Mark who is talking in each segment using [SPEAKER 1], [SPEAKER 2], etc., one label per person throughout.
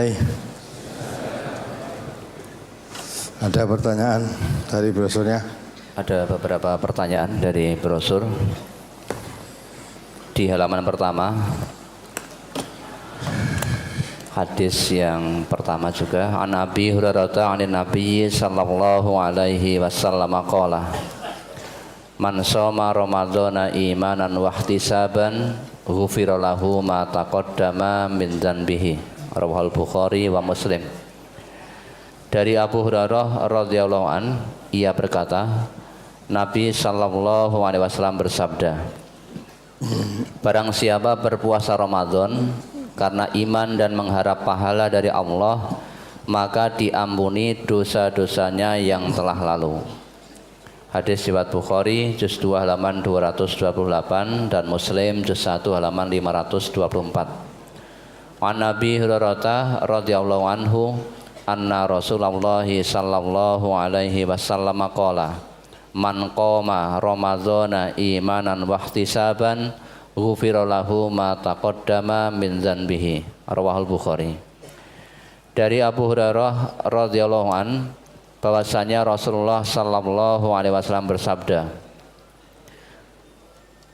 [SPEAKER 1] Kiai, ada pertanyaan dari brosurnya?
[SPEAKER 2] Ada beberapa pertanyaan dari brosur. Di halaman pertama, hadis yang pertama juga, an Abi Hurairah an Nabi sallallahu alaihi wasallam qala, man shoma ramadhana imanan wa ihtisaban ghufira lahu ma taqaddama min dzanbihi. Rawahul Bukhari wa Muslim. Dari Abu Hurairah radhiyallahu an, ia berkata, Nabi sallallahu alaihi wasallam bersabda, barang siapa berpuasa Ramadan karena iman dan mengharap pahala dari Allah, maka diampuni dosa-dosanya yang telah lalu. Hadis riwayat Bukhari juz 2 halaman 228 dan Muslim juz 1 halaman 524. An Nabi Hurairah radhiyallahu anhu anna Rasulullah sallallahu alaihi wasallam qala, man qama ramadhana imanan wa ihtisaban ghufira lahu ma taqaddama min dzanbihi. Rawahul Bukhari. Dari Abu Hurairah radhiyallahu an, bahwasanya Rasulullah sallallahu alaihi wasallam bersabda,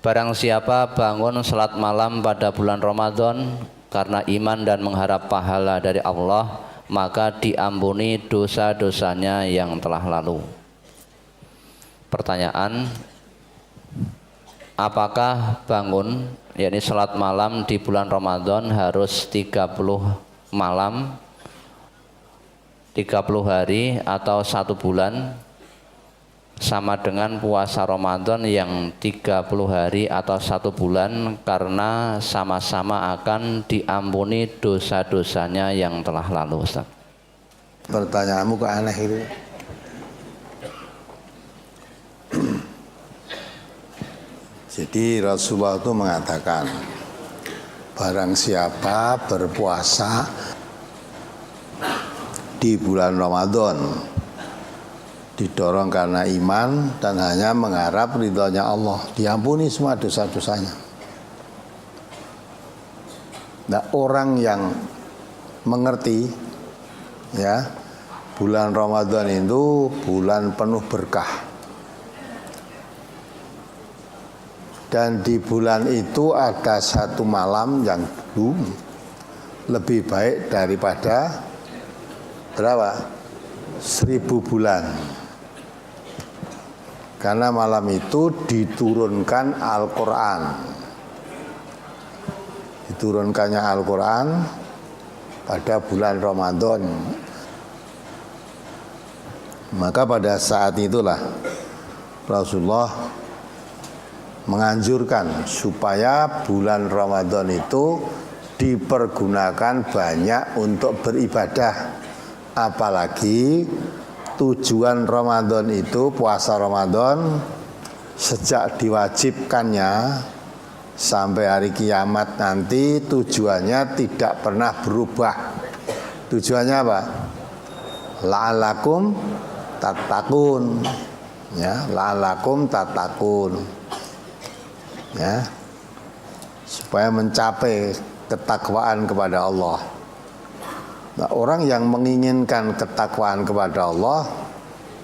[SPEAKER 2] barang siapa bangun salat malam pada bulan Ramadan karena iman dan mengharap pahala dari Allah, maka diampuni dosa-dosanya yang telah lalu. Pertanyaan, apakah bangun, yakni salat malam di bulan Ramadan harus 30 malam, 30 hari atau 1 bulan, sama dengan puasa Ramadan yang 30 hari atau 1 bulan, karena sama-sama akan diampuni dosa-dosanya yang telah lalu. Ustaz,
[SPEAKER 1] Pertanyaanmu kok aneh itu? Jadi Rasulullah itu mengatakan, barang siapa berpuasa di bulan Ramadan didorong karena iman dan hanya mengharap ridhonya Allah, diampuni semua dosa-dosanya. Nah, orang yang mengerti, ya, bulan Ramadan itu bulan penuh berkah, dan di bulan itu ada 1 malam yang lebih baik daripada berapa? 1000 bulan. Karena malam itu diturunkan Al-Quran. Diturunkannya Al-Quran pada bulan Ramadan. Maka pada saat itulah Rasulullah menganjurkan supaya bulan Ramadan itu dipergunakan banyak untuk beribadah. Apalagi tujuan Ramadan itu, puasa Ramadan, sejak diwajibkannya sampai hari kiamat nanti tujuannya tidak pernah berubah. Tujuannya apa? La'alakum tattaqun, ya, la'alakum tattaqun, ya, supaya mencapai ketakwaan kepada Allah. Nah, orang yang menginginkan ketakwaan kepada Allah,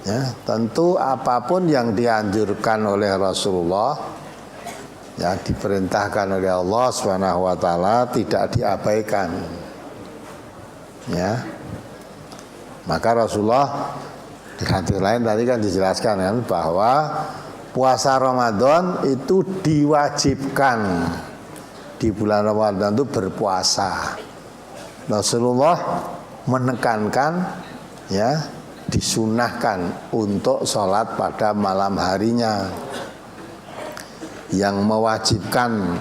[SPEAKER 1] ya, tentu apapun yang dianjurkan oleh Rasulullah, ya, diperintahkan oleh Allah Subhanahu wa taala, tidak diabaikan. Ya. Maka Rasulullah di hadis lain tadi kan dijelaskan kan bahwa puasa Ramadan itu diwajibkan. Di bulan Ramadan itu berpuasa. Rasulullah menekankan, ya, disunahkan untuk sholat pada malam harinya. Yang mewajibkan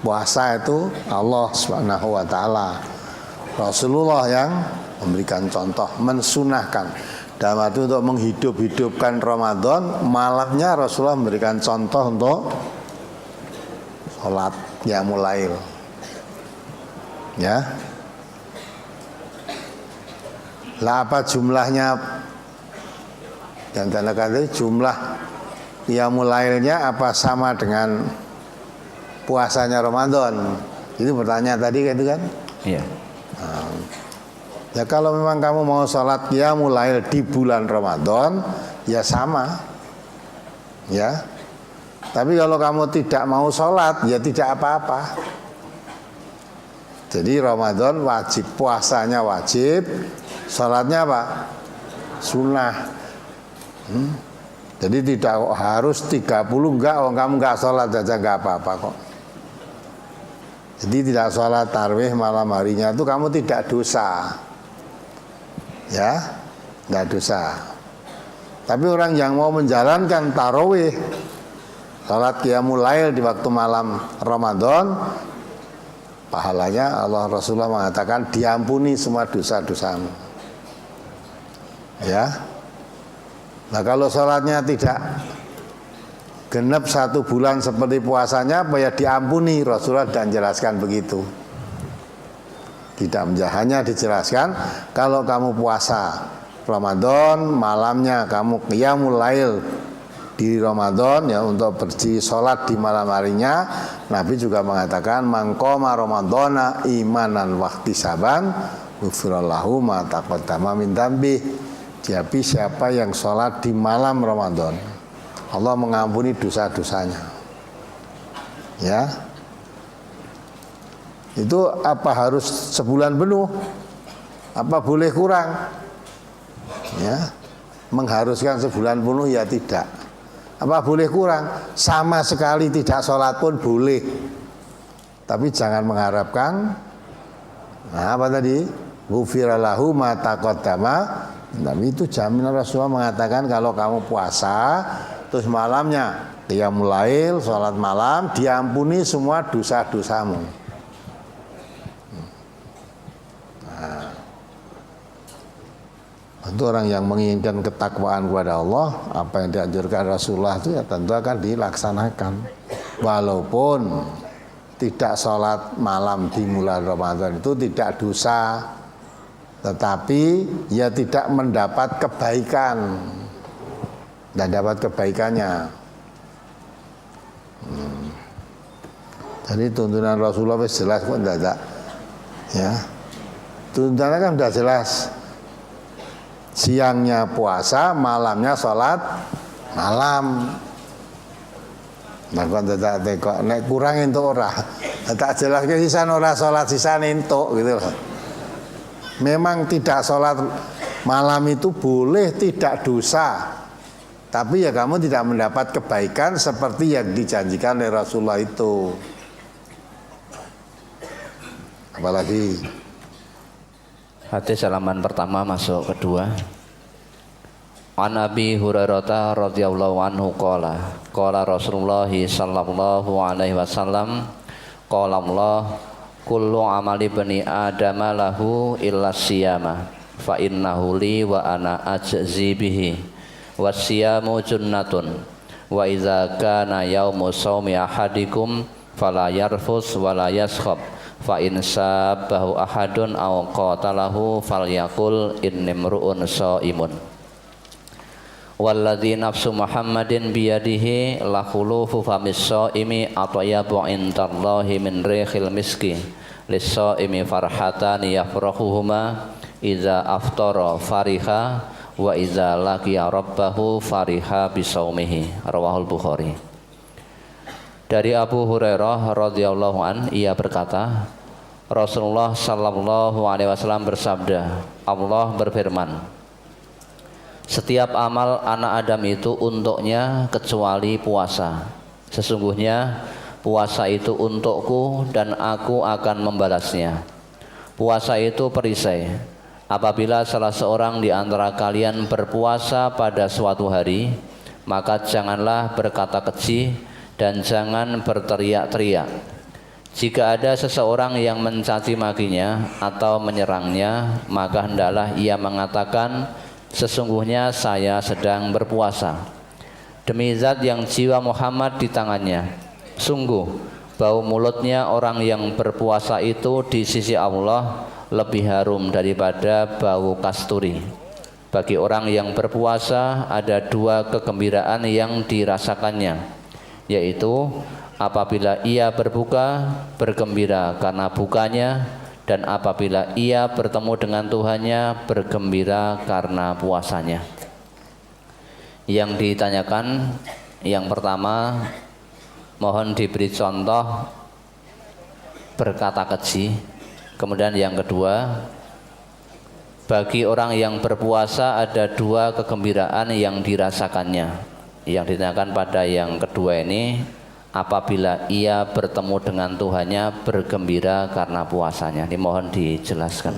[SPEAKER 1] puasa itu Allah Subhanahu wa taala. Rasulullah yang memberikan contoh, mensunahkan. Dalam arti untuk menghidup-hidupkan Ramadan, malamnya Rasulullah memberikan contoh untuk sholat qiyamul lail. Ya, lah apa jumlahnya? Dan tanda kata jumlah qiyamul lailnya apa sama dengan puasanya Ramadan? Itu pertanyaan tadi kan, itu kan?
[SPEAKER 2] Iya.
[SPEAKER 1] Ya kalau memang kamu mau sholat qiyamul lail di bulan Ramadan, ya sama. Ya. Tapi kalau kamu tidak mau sholat, ya tidak apa-apa. Jadi Ramadan wajib, puasanya wajib, sholatnya apa? Sunnah. Jadi tidak harus 30, enggak, kamu enggak sholat saja enggak apa-apa kok. Jadi tidak sholat tarawih malam harinya itu kamu tidak dosa. Ya, enggak dosa. Tapi orang yang mau menjalankan tarawih, sholat qiyamul lail di waktu malam Ramadan, pahalanya Allah Rasulullah mengatakan diampuni semua dosa-dosamu. Ya. Nah kalau sholatnya tidak genap 1 bulan seperti puasanya, apa ya diampuni, Rasulullah dan jelaskan begitu. Tidak hanya dijelaskan kalau kamu puasa Ramadan, malamnya kamu qiyamul lail di Ramadan ya untuk pergi sholat di malam harinya. Nabi juga mengatakan mangqoma ramadhana imanan wahtisaban ghufirallahu ma taqaddama min dzambi. Jadi siapa yang sholat di malam Ramadan, Allah mengampuni dosa-dosanya. Ya. Itu apa harus sebulan penuh? Apa boleh kurang? Ya. Mengharuskan sebulan penuh ya tidak. Apa boleh kurang? Sama sekali tidak sholat pun boleh. Tapi jangan mengharapkan. Nah, apa tadi? Ghufiralahu ma taqaddama. Tapi itu jaminan Rasulullah mengatakan kalau kamu puasa terus malamnya qiyamul lail, sholat malam, diampuni semua dosa-dosamu. Nah, tentu orang yang menginginkan ketakwaan kepada Allah, apa yang dianjurkan Rasulullah itu ya tentu akan dilaksanakan. Walaupun tidak sholat malam di bulan Ramadan itu tidak dosa, tetapi ya tidak mendapat kebaikan, tidak dapat kebaikannya. Jadi tuntunan Rasulullah jelas kok tidak, ya. Tuntunannya kan sudah jelas. Siangnya puasa, malamnya sholat malam. Nah kok tidak tekok, nek kurang entuk ora. Tak jelas ke sisan ora sholat sisan entuk gitu loh. Memang tidak sholat malam itu boleh tidak dosa, tapi ya kamu tidak mendapat kebaikan seperti yang dijanjikan oleh Rasulullah itu. Apalagi
[SPEAKER 2] hadis halaman pertama masuk kedua. An Abi Hurairah radhiyallahu anhu qala Rasulullah sallallahu alaihi wasallam qala Allah kullu amali bani adam lahu illa siyama fa innahu li wa ana ajzi bihi wasiyamu junnatun wa idza kana yaumu shaumi ahadikum fala yarfus wala yaskhab fa in sabahu ahadun aw qatalahu falyaqul innimru'un shaimun walladzi nafsu Muhammadin biyadihi la khulufu famis shaimi atyabu indallahi min rihil miski lis-shaimi farhatan yafrahuhuma idza aftara fariha wa idza laqiya rabbahu fariha bisaumihi. Rawahul Bukhari. Dari Abu Hurairah radhiyallahu an, ia berkata, Rasulullah sallallahu alaihi wasallam bersabda, Allah berfirman, setiap amal anak Adam itu untuknya kecuali puasa. Sesungguhnya puasa itu untukku dan aku akan membalasnya. Puasa itu perisai. Apabila salah seorang di antara kalian berpuasa pada suatu hari, maka janganlah berkata keji dan jangan berteriak-teriak. Jika ada seseorang yang mencaci makinya atau menyerangnya, maka hendaklah ia mengatakan, sesungguhnya saya sedang berpuasa. Demi zat yang jiwa Muhammad di tangannya, sungguh bau mulutnya orang yang berpuasa itu di sisi Allah lebih harum daripada bau kasturi. Bagi orang yang berpuasa ada 2 kegembiraan yang dirasakannya, yaitu apabila ia berbuka, bergembira karena bukanya, dan apabila ia bertemu dengan Tuhannya bergembira karena puasanya. Yang ditanyakan yang pertama, mohon diberi contoh berkata keji. Kemudian yang kedua, bagi orang yang berpuasa ada dua kegembiraan yang dirasakannya. Yang ditanyakan pada yang kedua ini, apabila ia bertemu dengan Tuhannya bergembira karena puasanya. Ini mohon dijelaskan.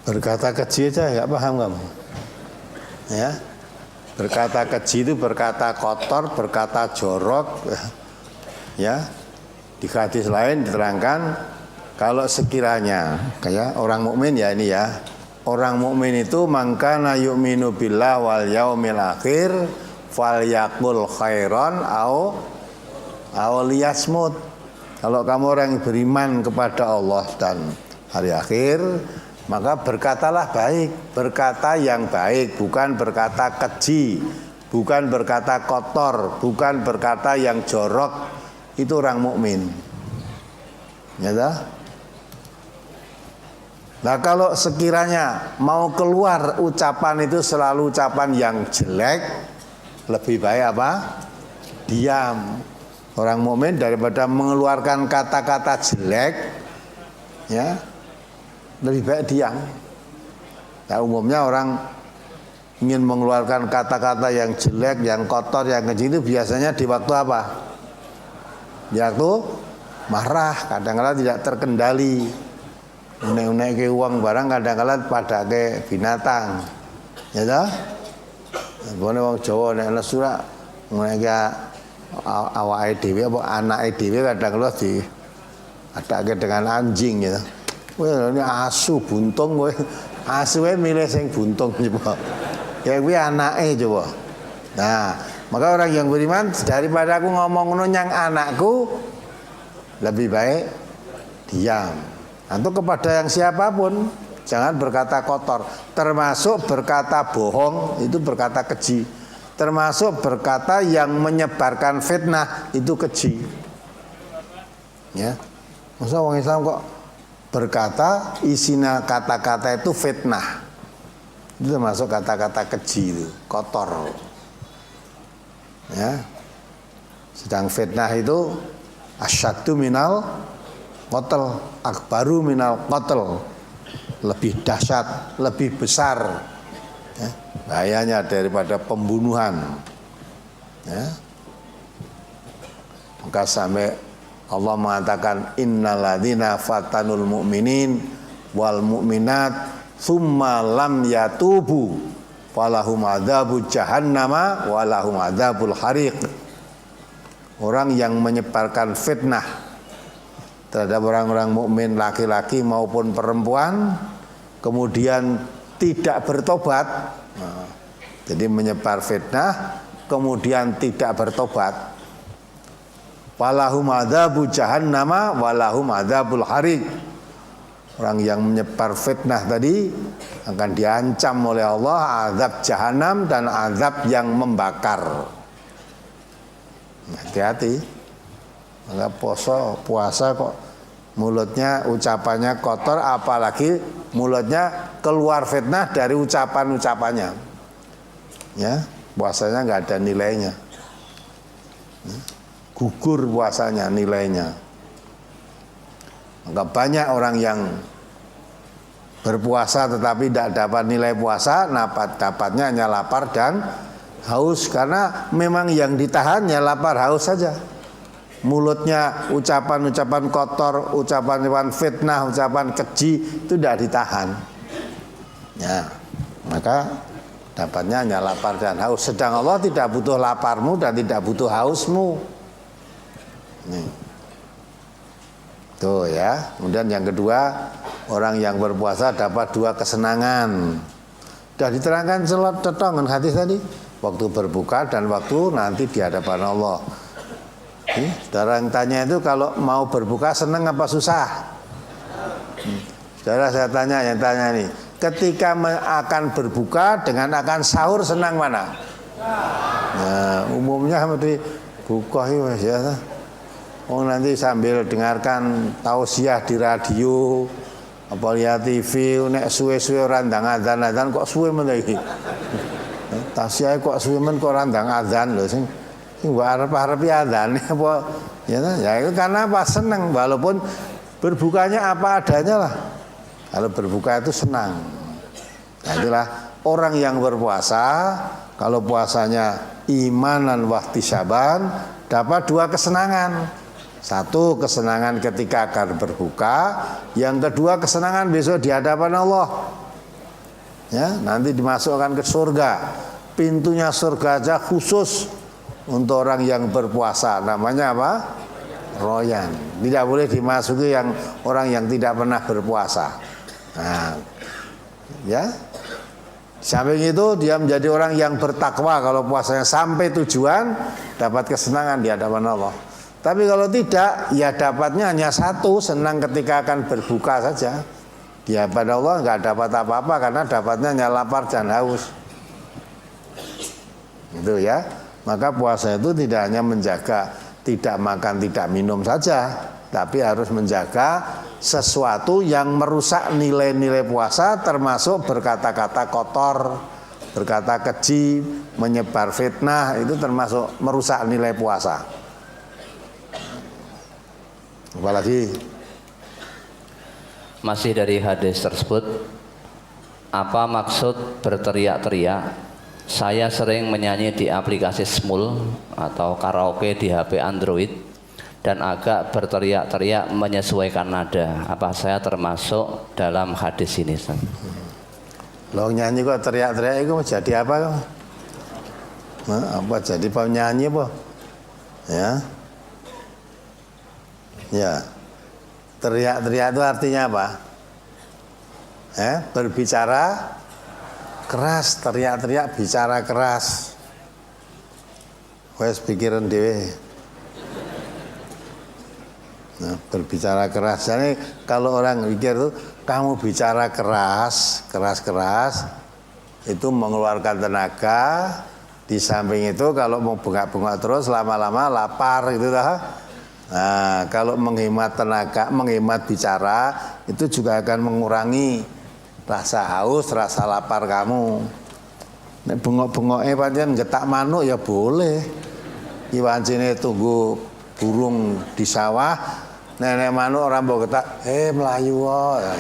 [SPEAKER 1] Berkata keji aja nggak paham kamu? Ya, berkata keji itu berkata kotor, berkata jorok. Ya, di hadis lain diterangkan kalau sekiranya kayak orang mukmin ya ini ya, orang mukmin itu mangkana yu'minu billah wal yaumil akhir falyaqul khairan au liyasmut. Kalau kamu orang yang beriman kepada Allah dan hari akhir, maka berkatalah baik, berkata yang baik, bukan berkata keji, bukan berkata kotor, bukan berkata yang jorok. Itu orang mukmin. Ya dah? Nah, kalau sekiranya mau keluar ucapan itu selalu ucapan yang jelek, lebih baik apa? Diam. Orang mukmin daripada mengeluarkan kata-kata jelek, ya, lebih baik diam. Nah, umumnya orang ingin mengeluarkan kata-kata yang jelek, yang kotor, yang keji itu biasanya di waktu apa? Di waktu marah, kadang-kadang tidak terkendali. Unek-unek ke uang barang kadang-kadang pada ke binatang. Ya toh? Bone wong Jawa nek nesu rak unek awake dhewe apa anake dhewe kadang-kadang di adake dengan anjing ya. Kowe ini asu buntung kowe. Asu wae milih sing buntung coba. Ya kuwi anake coba. Nah, maka orang yang beriman daripada aku ngomong ngono nyang anakku lebih baik diam. Atau kepada yang siapapun jangan berkata kotor, termasuk berkata bohong, itu berkata keji, termasuk berkata yang menyebarkan fitnah, itu keji. Ya, masa orang Islam kok berkata isinya kata-kata itu fitnah, itu termasuk kata-kata keji, itu kotor. Ya, sedang fitnah itu asyaddu minal qatl, akbaru minal qatl, lebih dahsyat, lebih besar ya, bahayanya daripada pembunuhan ya. Maka sampai Allah mengatakan innalladzina fatanul mu'minin wal mu'minat tsumma lam yatubu falahum adzabu jahannama walahum adzabul hariq. Orang yang menyebarkan fitnah terhadap orang-orang mukmin laki-laki maupun perempuan kemudian tidak bertobat, nah, jadi menyebar fitnah kemudian tidak bertobat, walahum adzabu jahannama walahum adzabul hariq. Orang yang menyebar fitnah tadi akan diancam oleh Allah azab jahanam dan azab yang membakar. Hati-hati. Maka puasa kok mulutnya ucapannya kotor, apalagi mulutnya keluar fitnah dari ucapan-ucapannya. Ya, puasanya nggak ada nilainya. Gugur puasanya nilainya. Maka banyak orang yang berpuasa tetapi tidak dapat nilai puasa, dapatnya hanya lapar dan haus, karena memang yang ditahannya lapar haus saja. Mulutnya ucapan-ucapan kotor, ucapan-ucapan fitnah, ucapan keji itu tidak ditahan. Ya, maka dapatnya hanya lapar dan haus. Sedang Allah tidak butuh laparmu dan tidak butuh hausmu. Nih. Tuh ya. Kemudian yang kedua, orang yang berpuasa dapat dua kesenangan. Sudah diterangkan cetongan hadis tadi. Waktu berbuka dan waktu nanti di hadapan Allah. Saudara yang tanya itu kalau mau berbuka senang apa susah? Saudara saya tanya, yang tanya nih, ketika akan berbuka dengan akan sahur senang mana? Nah, umumnya seperti buka ya. nanti sambil dengarkan tausiah di radio apa lihat TV nek suwe-suwe ora ndang adzan kok suwe men iki. Tausiah kok suwe men kok ora ndang adzan lho sing mbok arep-arepi adzane apa ya itu karena apa senang walaupun berbukanya apa adanya lah. Kalau berbuka itu senang. Nah, itulah orang yang berpuasa kalau puasanya imanan wahtisaban dapat dua kesenangan. Satu kesenangan ketika akan berbuka, yang kedua kesenangan besok di hadapan Allah. Ya, nanti dimasukkan ke surga. Pintunya surga aja khusus untuk orang yang berpuasa. Namanya apa? Royan. Tidak boleh dimasuki yang orang yang tidak pernah berpuasa. Nah, ya. Samping itu dia menjadi orang yang bertakwa kalau puasanya sampai tujuan dapat kesenangan di hadapan Allah. Tapi kalau tidak, ya dapatnya hanya satu, senang ketika akan berbuka saja. Dia pada Allah nggak dapat apa-apa karena dapatnya hanya lapar dan haus. Itu ya. Maka puasa itu tidak hanya menjaga tidak makan, tidak minum saja, tapi harus menjaga sesuatu yang merusak nilai-nilai puasa, termasuk berkata-kata kotor, berkata keji, menyebar fitnah, itu termasuk merusak nilai puasa. Apalagi
[SPEAKER 2] masih dari hadis tersebut, apa maksud berteriak-teriak? Saya sering menyanyi di aplikasi Smul atau karaoke di HP Android dan agak berteriak-teriak menyesuaikan nada. Apa saya termasuk dalam hadis ini?
[SPEAKER 1] Lo nyanyi kok teriak-teriak itu jadi apa? Apa jadi penyanyi apa? Ya. Ya, teriak-teriak itu artinya apa? Berbicara keras, teriak-teriak, bicara keras. Wes pikiran dewe. Nah, berbicara keras. Jadi kalau orang pikir itu kamu bicara keras, keras-keras, itu mengeluarkan tenaga. Di samping itu kalau mau bengak-bengak terus lama-lama lapar gitu dah. Nah, kalau menghemat tenaga, menghemat bicara, itu juga akan mengurangi rasa haus, rasa lapar kamu. Nek bengok-bengoknya pancen getak manuk ya boleh. Iwancine tunggu burung di sawah, nenek manuk ora mbok getak, melayu wae.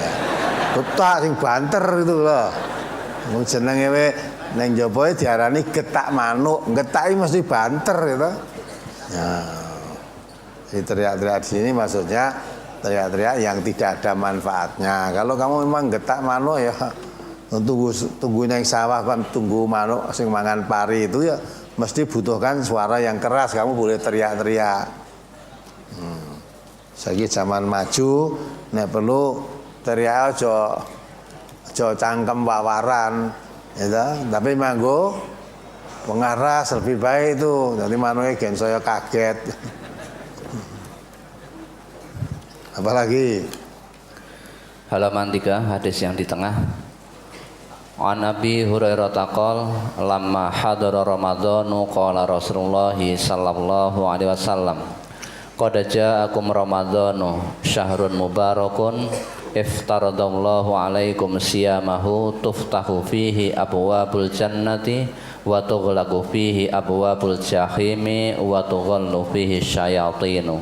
[SPEAKER 1] Getak sing banter itu loh. Wong jenenge we ning njaba diarani getak manuk, getak iki mesti banter gitu. Nah, jadi teriak-teriak di sini maksudnya teriak-teriak yang tidak ada manfaatnya. Kalau kamu memang getak manuk ya tunggu yang sawah kan tunggu manuk sing mangan pari itu ya mesti butuhkan suara yang keras. Kamu boleh teriak-teriak. Saiki zaman maju nek perlu teriak aja cangkem wawaran gitu. Tapi manggo pengaras lebih baik itu. Nanti manuke gen saya kaget. Apalagi
[SPEAKER 2] halaman 3 hadis yang di tengah. An Abi Hurairah taqol lamma hadara Ramadhanu qala Rasulullah sallallahu alaihi wasallam qad ja'akum Ramadhanu syahrun mubarakun iftaradallahu alaikum siyamahu tuftahu fihi abwabul jannati wa tughlaqu fihi abwabul jahimi wa tughallu fihi syayatinu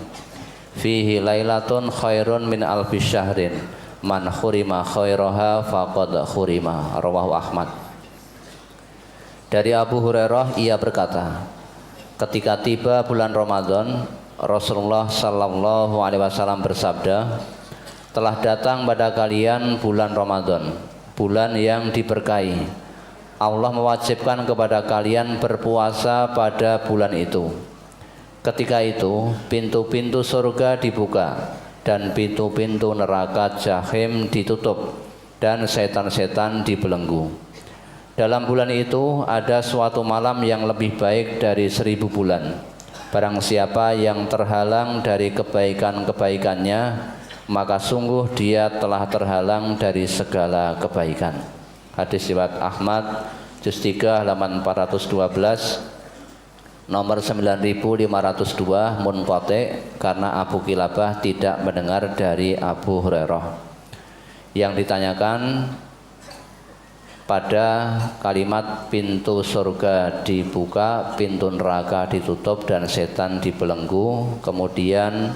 [SPEAKER 2] fihi lailatun khairun min alfi syahrin man khurima khairaha faqad khurima. Rawahu Ahmad. Dari Abu Hurairah ia berkata, ketika tiba bulan Ramadan, Rasulullah sallallahu alaihi wasallam bersabda, telah datang pada kalian bulan Ramadan, bulan yang diberkahi. Allah mewajibkan kepada kalian berpuasa pada bulan itu. Ketika itu pintu-pintu surga dibuka dan pintu-pintu neraka jahim ditutup dan setan-setan dibelenggu. Dalam bulan itu ada suatu malam yang lebih baik dari 1000 bulan. Barang siapa yang terhalang dari kebaikan-kebaikannya, maka sungguh dia telah terhalang dari segala kebaikan. Hadis riwayat Ahmad juz 3 halaman 412. nomor 9502 munqati karena Abu Kilabah tidak mendengar dari Abu Hurairah. Yang ditanyakan pada kalimat pintu surga dibuka, pintu neraka ditutup dan setan dibelenggu, kemudian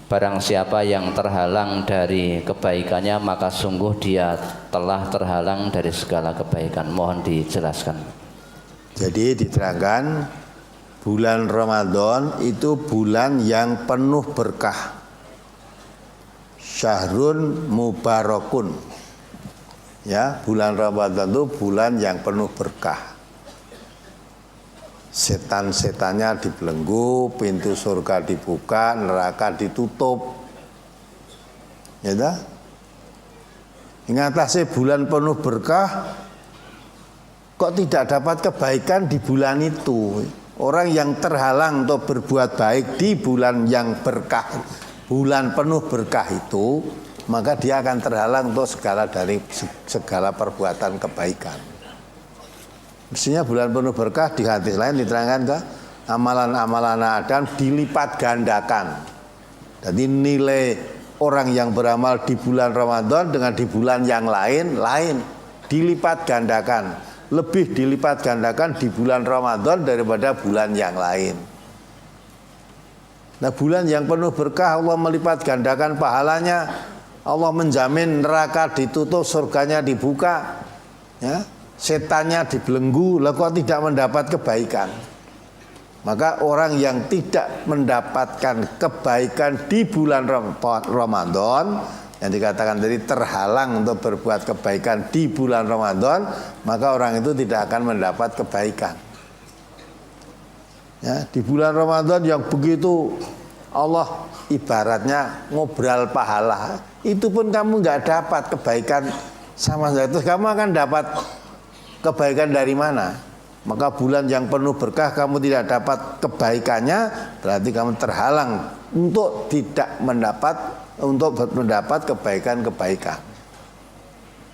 [SPEAKER 2] barang siapa yang terhalang dari kebaikannya maka sungguh dia telah terhalang dari segala kebaikan. Mohon dijelaskan.
[SPEAKER 1] Jadi diterangkan bulan Ramadan itu bulan yang penuh berkah. Syahrun mubarakun. Ya, bulan Ramadan itu bulan yang penuh berkah. Setan-setannya dibelenggu, pintu surga dibuka, neraka ditutup. Ya dah. Ingatlah bulan penuh berkah. Kok tidak dapat kebaikan di bulan itu? Orang yang terhalang untuk berbuat baik di bulan yang berkah, bulan penuh berkah itu, maka dia akan terhalang untuk segala perbuatan kebaikan. Mestinya bulan penuh berkah di hadis lain diterangkan ke amalan-amalan Adam dilipat gandakan. Jadi nilai orang yang beramal di bulan Ramadan dengan di bulan yang lain dilipat gandakan. Lebih dilipat gandakan di bulan Ramadan daripada bulan yang lain. Nah, bulan yang penuh berkah Allah melipat gandakan pahalanya. Allah menjamin neraka ditutup, surganya dibuka, ya, setannya dibelenggu. Lah kok tidak mendapat kebaikan? Maka orang yang tidak mendapatkan kebaikan di bulan Ramadan, yang dikatakan tadi terhalang untuk berbuat kebaikan di bulan Ramadan, maka orang itu tidak akan mendapat kebaikan. Ya, di bulan Ramadan yang begitu Allah ibaratnya ngobral pahala, itu pun kamu nggak dapat kebaikan sama sekali. Terus kamu akan dapat kebaikan dari mana? Maka bulan yang penuh berkah kamu tidak dapat kebaikannya, berarti kamu terhalang untuk mendapat kebaikan-kebaikan.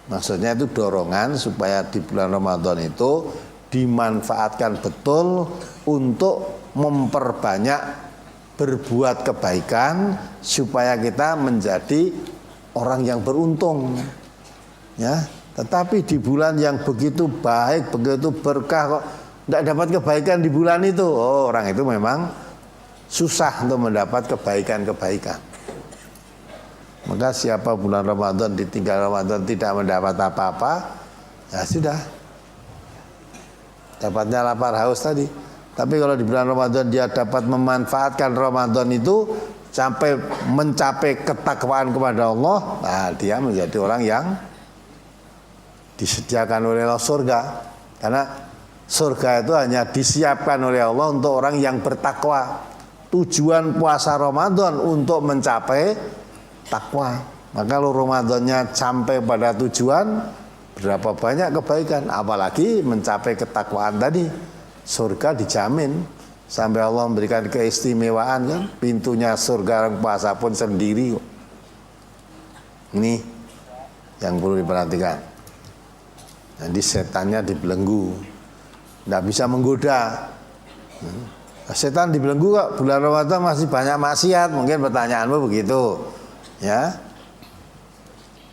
[SPEAKER 1] Maksudnya itu dorongan supaya di bulan Ramadan itu dimanfaatkan betul untuk memperbanyak berbuat kebaikan supaya kita menjadi orang yang beruntung. Ya, tetapi di bulan yang begitu baik, begitu berkah kok tidak dapat kebaikan di bulan itu, orang itu memang susah untuk mendapat kebaikan-kebaikan. Maka siapa bulan Ramadan ditinggal Ramadan tidak mendapat apa-apa, ya sudah, dapatnya lapar haus tadi. Tapi kalau di bulan Ramadan dia dapat memanfaatkan Ramadan itu sampai mencapai ketakwaan kepada Allah, nah dia menjadi orang yang disediakan oleh Allah surga. Karena surga itu hanya disiapkan oleh Allah untuk orang yang bertakwa. Tujuan puasa Ramadan untuk mencapai takwa. Maka kalau Ramadannya sampai pada tujuan, berapa banyak kebaikan, apalagi mencapai ketakwaan tadi, surga dijamin. Sampai Allah memberikan keistimewaan kan, pintunya surga orang puasa pun sendiri. Ini yang perlu diperhatikan. Jadi setannya dibelenggu, tidak bisa menggoda. Setan dibelenggu kok bulan Ramadan masih banyak maksiat, mungkin pertanyaanmu begitu. Ya,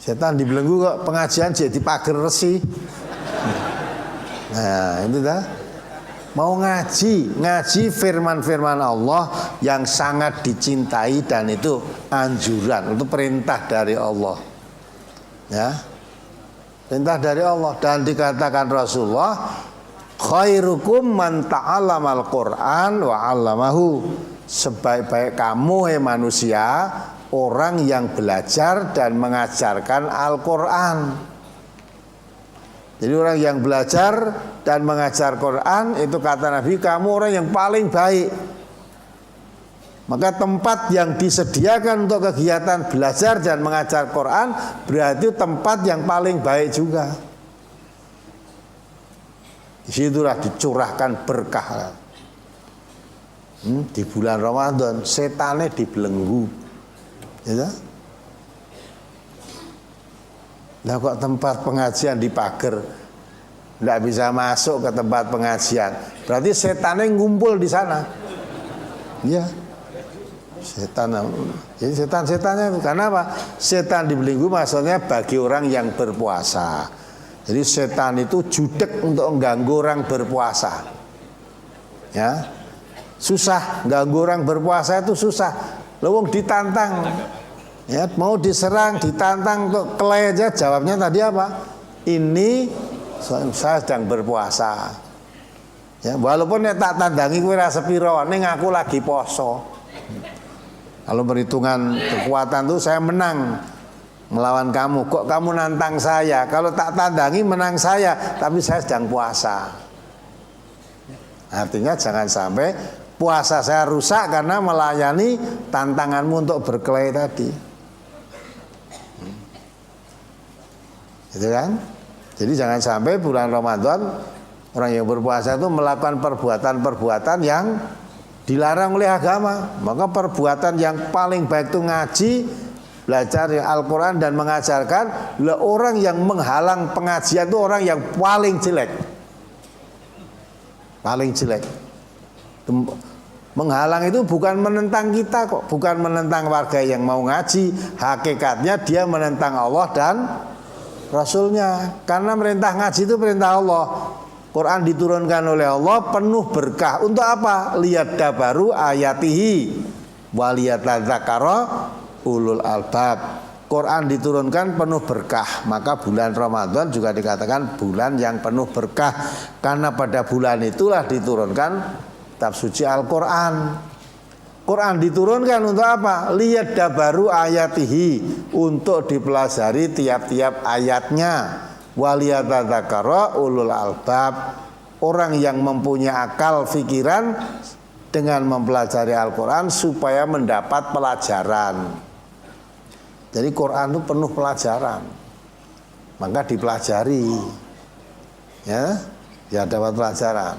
[SPEAKER 1] setan dibelenggu kok pengajian jadi pager resi. Nah itu dah. Mau ngaji firman-firman Allah yang sangat dicintai dan itu anjuran, itu perintah dari Allah. Ya, perintah dari Allah dan dikatakan Rasulullah, khairukum man ta'allamal Qur'an wa 'allamahu. Sebaik-baik kamu manusia orang yang belajar dan mengajarkan Al-Quran. Jadi orang yang belajar dan mengajar Quran itu kata Nabi, kamu orang yang paling baik. Maka tempat yang disediakan untuk kegiatan belajar dan mengajar Quran berarti tempat yang paling baik juga. Disitulah dicurahkan berkah. Di bulan Ramadan setannya dibelenggu. Ya. Nah kok tempat pengajian di pager, tidak bisa masuk ke tempat pengajian. Berarti setannya ngumpul di sana. Iya. Setan. Jadi setan-setannya itu karena apa? Setan dibelenggu maksudnya bagi orang yang berpuasa. Jadi setan itu judek untuk mengganggu orang berpuasa. Ya. Susah, ganggu orang berpuasa itu susah. Lawang ditantang. Ya, mau diserang, ditantang kok kelai aja jawabnya tadi apa? Ini saya sedang berpuasa. Ya, walaupun tak tandangi kowe ra sepiro, ning aku lagi poso. Kalau perhitungan kekuatan tuh saya menang melawan kamu. Kok kamu nantang saya? Kalau tak tandangi menang saya, tapi saya sedang puasa. Artinya jangan sampai puasa saya rusak karena melayani tantanganmu untuk berkelahi tadi. Gitu kan? Jadi jangan sampai bulan Ramadan orang yang berpuasa itu melakukan perbuatan-perbuatan yang dilarang oleh agama. Maka perbuatan yang paling baik itu ngaji, belajar Al-Quran dan mengajarkan. Orang yang menghalang pengajian itu orang yang paling jelek. Paling jelek. Menghalang itu bukan menentang kita kok, bukan menentang warga yang mau ngaji. Hakikatnya dia menentang Allah dan Rasulnya. Karena merintah ngaji itu perintah Allah. Quran diturunkan oleh Allah penuh berkah. Untuk apa? Liyadabbaru ayatihi waliyatadzakara ulul albab. Quran diturunkan penuh berkah. Maka bulan Ramadan juga dikatakan bulan yang penuh berkah. Karena pada bulan itulah diturunkan kitab suci Al-Quran. Quran diturunkan untuk apa? Liyadabbaru ayatihi, untuk dipelajari tiap-tiap ayatnya. Waliyatadzakara ulul albab, orang yang mempunyai akal fikiran dengan mempelajari Al-Quran supaya mendapat pelajaran. Jadi Quran itu penuh pelajaran, maka dipelajari, ya dapat pelajaran.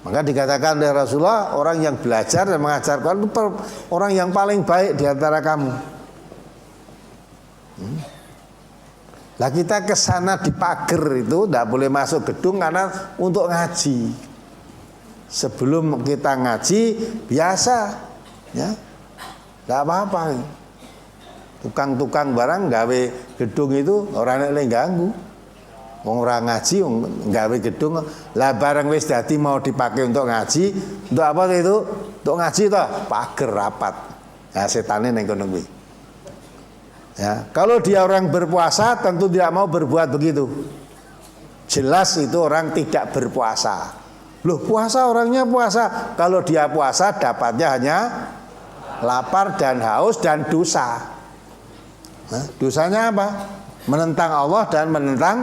[SPEAKER 1] Maka dikatakan oleh Rasulullah, orang yang belajar dan mengajar Quran itu orang yang paling baik di antara kamu. Lah kita ke sana di pagar itu tidak boleh masuk gedung karena untuk ngaji. Sebelum kita ngaji biasa, ya, tidak apa-apa. Tukang-tukang barang gawe gedung itu orang yang ganggu. Orang ngaji, gawe gedung. Lah barang wis dadi mau dipakai untuk ngaji, untuk apa itu? Untuk ngaji toh, pagar rapat. Ya setane ning kono kuwi. Ya, kalau dia orang berpuasa tentu tidak mau berbuat begitu. Jelas itu orang tidak berpuasa. Loh, puasa orangnya puasa. Kalau dia puasa dapatnya hanya lapar dan haus dan dosa. Nah, dosanya apa? Menentang Allah dan menentang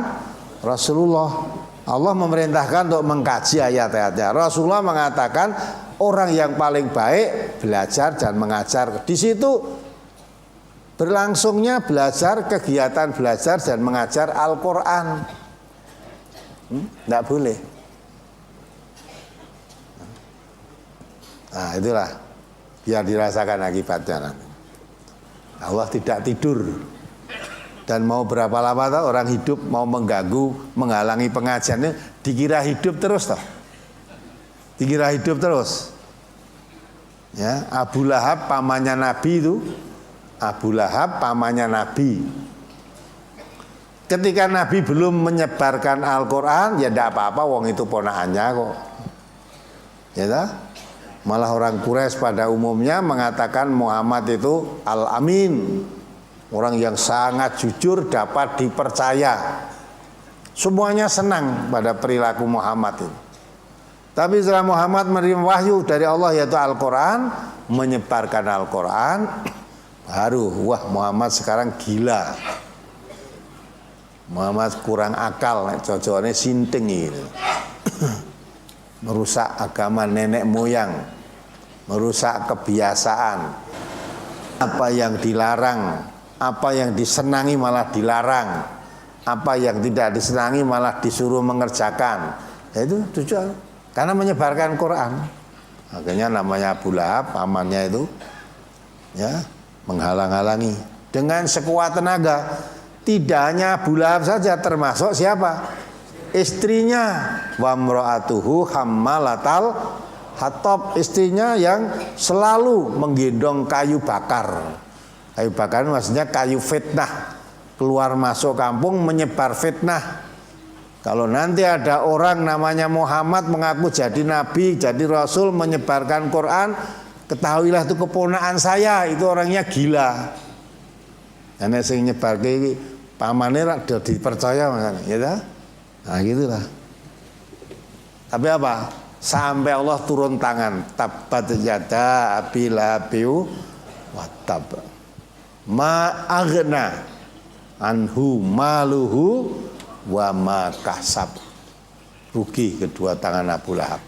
[SPEAKER 1] Rasulullah. Allah memerintahkan untuk mengkaji ayat-ayatnya. Rasulullah mengatakan orang yang paling baik belajar dan mengajar. Di situ berlangsungnya belajar, kegiatan belajar dan mengajar Al-Quran. Tidak boleh. Nah itulah, biar dirasakan akibatnya nanti. Allah tidak tidur. Dan mau berapa lama toh orang hidup mau mengganggu, menghalangi pengajiannya, dikira hidup terus toh. Dikira hidup terus. Ya, Abu Lahab pamannya Nabi itu. Abu Lahab pamannya Nabi. Ketika Nabi belum menyebarkan Al-Quran, ya tidak apa-apa, wong itu ponakannya kok. Ya tak? Malah orang Quraisy pada umumnya mengatakan Muhammad itu Al-Amin, orang yang sangat jujur, dapat dipercaya. Semuanya senang pada perilaku Muhammad itu. Tapi setelah Muhammad menerima wahyu dari Allah yaitu Al-Quran, menyebarkan Al-Quran, baru wah Muhammad sekarang gila. Muhammad kurang akal, cocoknya sinting gitu. Merusak agama nenek moyang, merusak kebiasaan. Apa yang dilarang, apa yang disenangi malah dilarang, apa yang tidak disenangi malah disuruh mengerjakan. Itu tujuan, karena menyebarkan Quran. Makanya namanya Abu Lahab, pamannya itu, ya, menghalang-halangi dengan sekuat tenaga. Tidak hanya Abu Lahab saja, termasuk siapa? Istrinya. Wa mra'atuhu hammalatal hatab, istrinya yang selalu menggendong kayu bakar. Kayu bakar maksudnya kayu fitnah. Keluar masuk kampung menyebar fitnah. Kalau nanti ada orang namanya Muhammad mengaku jadi nabi, jadi rasul, menyebarkan Quran, ketahuilah itu keponakan saya, itu orangnya gila. Karena sing nyebar ke pamane rak dipercaya makanya, ya dah? Nah gitulah. Tapi apa? Sampai Allah turun tangan, tabbat yada abi lahabiu wa tab. Ma aghna anhu maluhu wa ma kasab. Rugi kedua tangan Abu Lahab.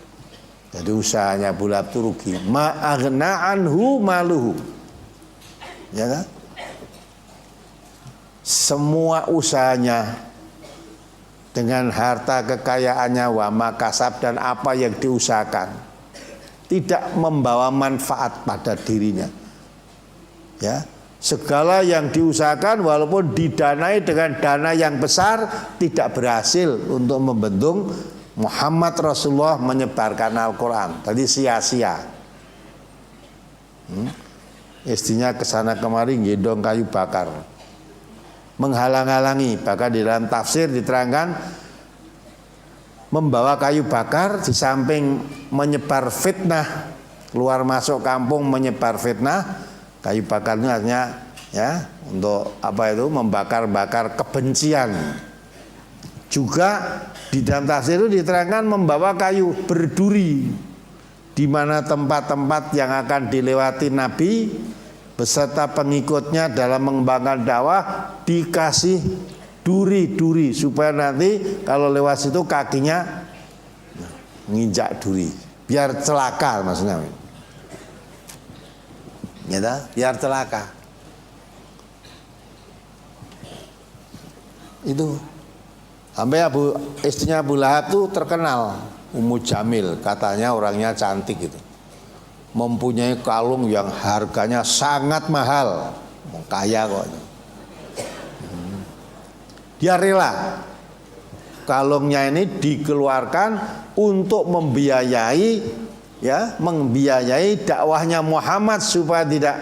[SPEAKER 1] Jadi usahanya Abu Lahab itu rugi. Ma aghna anhu maluhu. Ya kan? Semua usahanya dengan harta kekayaannya wa ma kasab dan apa yang diusahakan tidak membawa manfaat pada dirinya. Ya. Segala yang diusahakan walaupun didanai dengan dana yang besar tidak berhasil untuk membendung Muhammad Rasulullah menyebarkan Al-Quran. Tadi sia-sia. Istrinya kesana kemari gendong kayu bakar, menghalang-halangi. Bahkan di dalam tafsir diterangkan membawa kayu bakar di samping menyebar fitnah, keluar masuk kampung menyebar fitnah. Kayu bakar itu artinya ya untuk apa itu membakar-bakar kebencian. Juga di dalam tafsir itu diterangkan membawa kayu berduri, di mana tempat-tempat yang akan dilewati Nabi beserta pengikutnya dalam mengembangkan dakwah dikasih duri-duri supaya nanti kalau lewat situ kakinya nginjak duri, biar celaka maksudnya. Ya, biar celaka. Itu sampai istrinya Abu Lahab itu terkenal, Ummu Jamil, katanya orangnya cantik gitu, mempunyai kalung yang harganya sangat mahal, kaya kok. Dia rela kalungnya ini dikeluarkan untuk membiayai dakwahnya Muhammad supaya tidak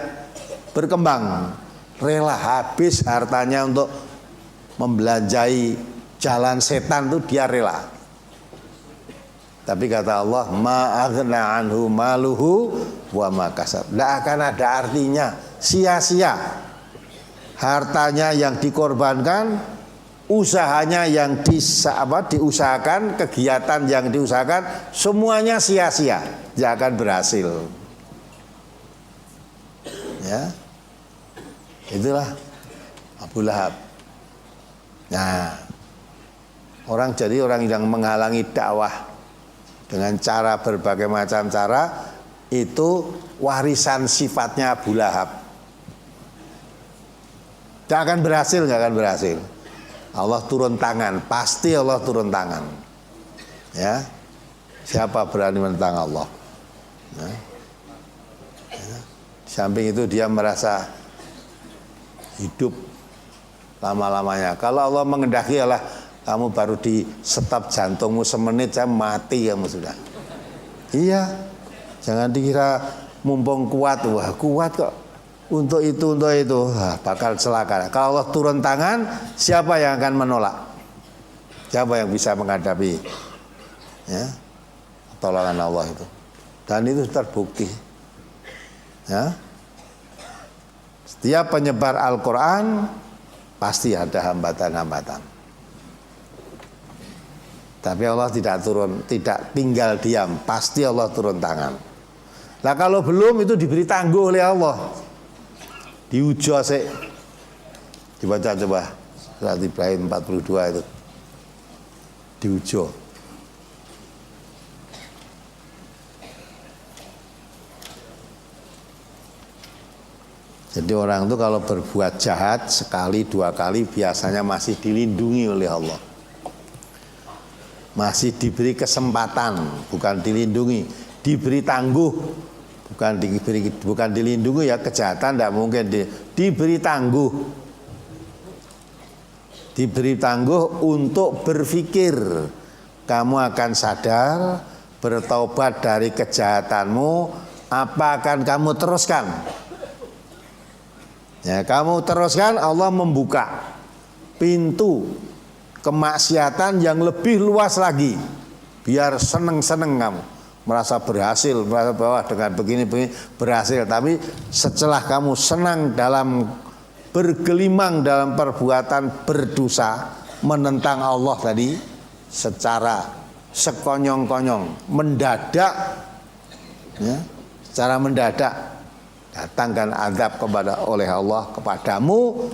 [SPEAKER 1] berkembang. Rela habis hartanya untuk membelanjai jalan setan itu dia rela. Tapi kata Allah, ma aghna anhu maluhu wa ma kasab. Tidak akan ada artinya, sia-sia. Hartanya yang dikorbankan, usahanya yang diusahakan, kegiatan yang diusahakan, semuanya sia-sia. Tidak akan berhasil. Ya, itulah Abu Lahab. Nah, orang yang menghalangi dakwah dengan cara berbagai macam cara, itu warisan sifatnya Abu Lahab. Tidak akan berhasil, nggak akan berhasil. Allah turun tangan, pasti Allah turun tangan. Ya, siapa berani menentang Allah? Ya. Samping itu dia merasa hidup lama-lamanya. Kalau Allah mengendaki Allah, kamu baru di stop jantungmu semenit, saya mati kamu sudah. Iya, jangan dikira mumpung kuat, wah kuat kok. Untuk itu, bakal celaka. Kalau Allah turun tangan, siapa yang akan menolak? Siapa yang bisa menghadapi? Ya, pertolongan Allah itu. Dan itu terbukti. Ya, setiap penyebar Al-Quran pasti ada hambatan-hambatan. Tapi Allah tidak tinggal diam, pasti Allah turun tangan. Nah kalau belum itu diberi tangguh oleh Allah. Diujo sih. Dibaca coba surat Ibrahim 42 itu. Diujo. Jadi orang itu kalau berbuat jahat sekali dua kali biasanya masih dilindungi oleh Allah. Masih diberi kesempatan, bukan dilindungi, diberi tangguh, bukan dilindungi ya, kejahatan tidak mungkin diberi tangguh. Diberi tangguh untuk berpikir. Kamu akan sadar, bertaubat dari kejahatanmu, apa akan kamu teruskan? Ya, kamu teruskan, Allah membuka pintu kemaksiatan yang lebih luas lagi. Biar seneng-seneng kamu, merasa berhasil, merasa bahwa dengan begini-begini berhasil. Tapi setelah kamu senang dalam bergelimang dalam perbuatan berdosa, menentang Allah tadi, secara sekonyong-konyong, mendadak, ya, secara mendadak datangkan azab oleh Allah kepadamu,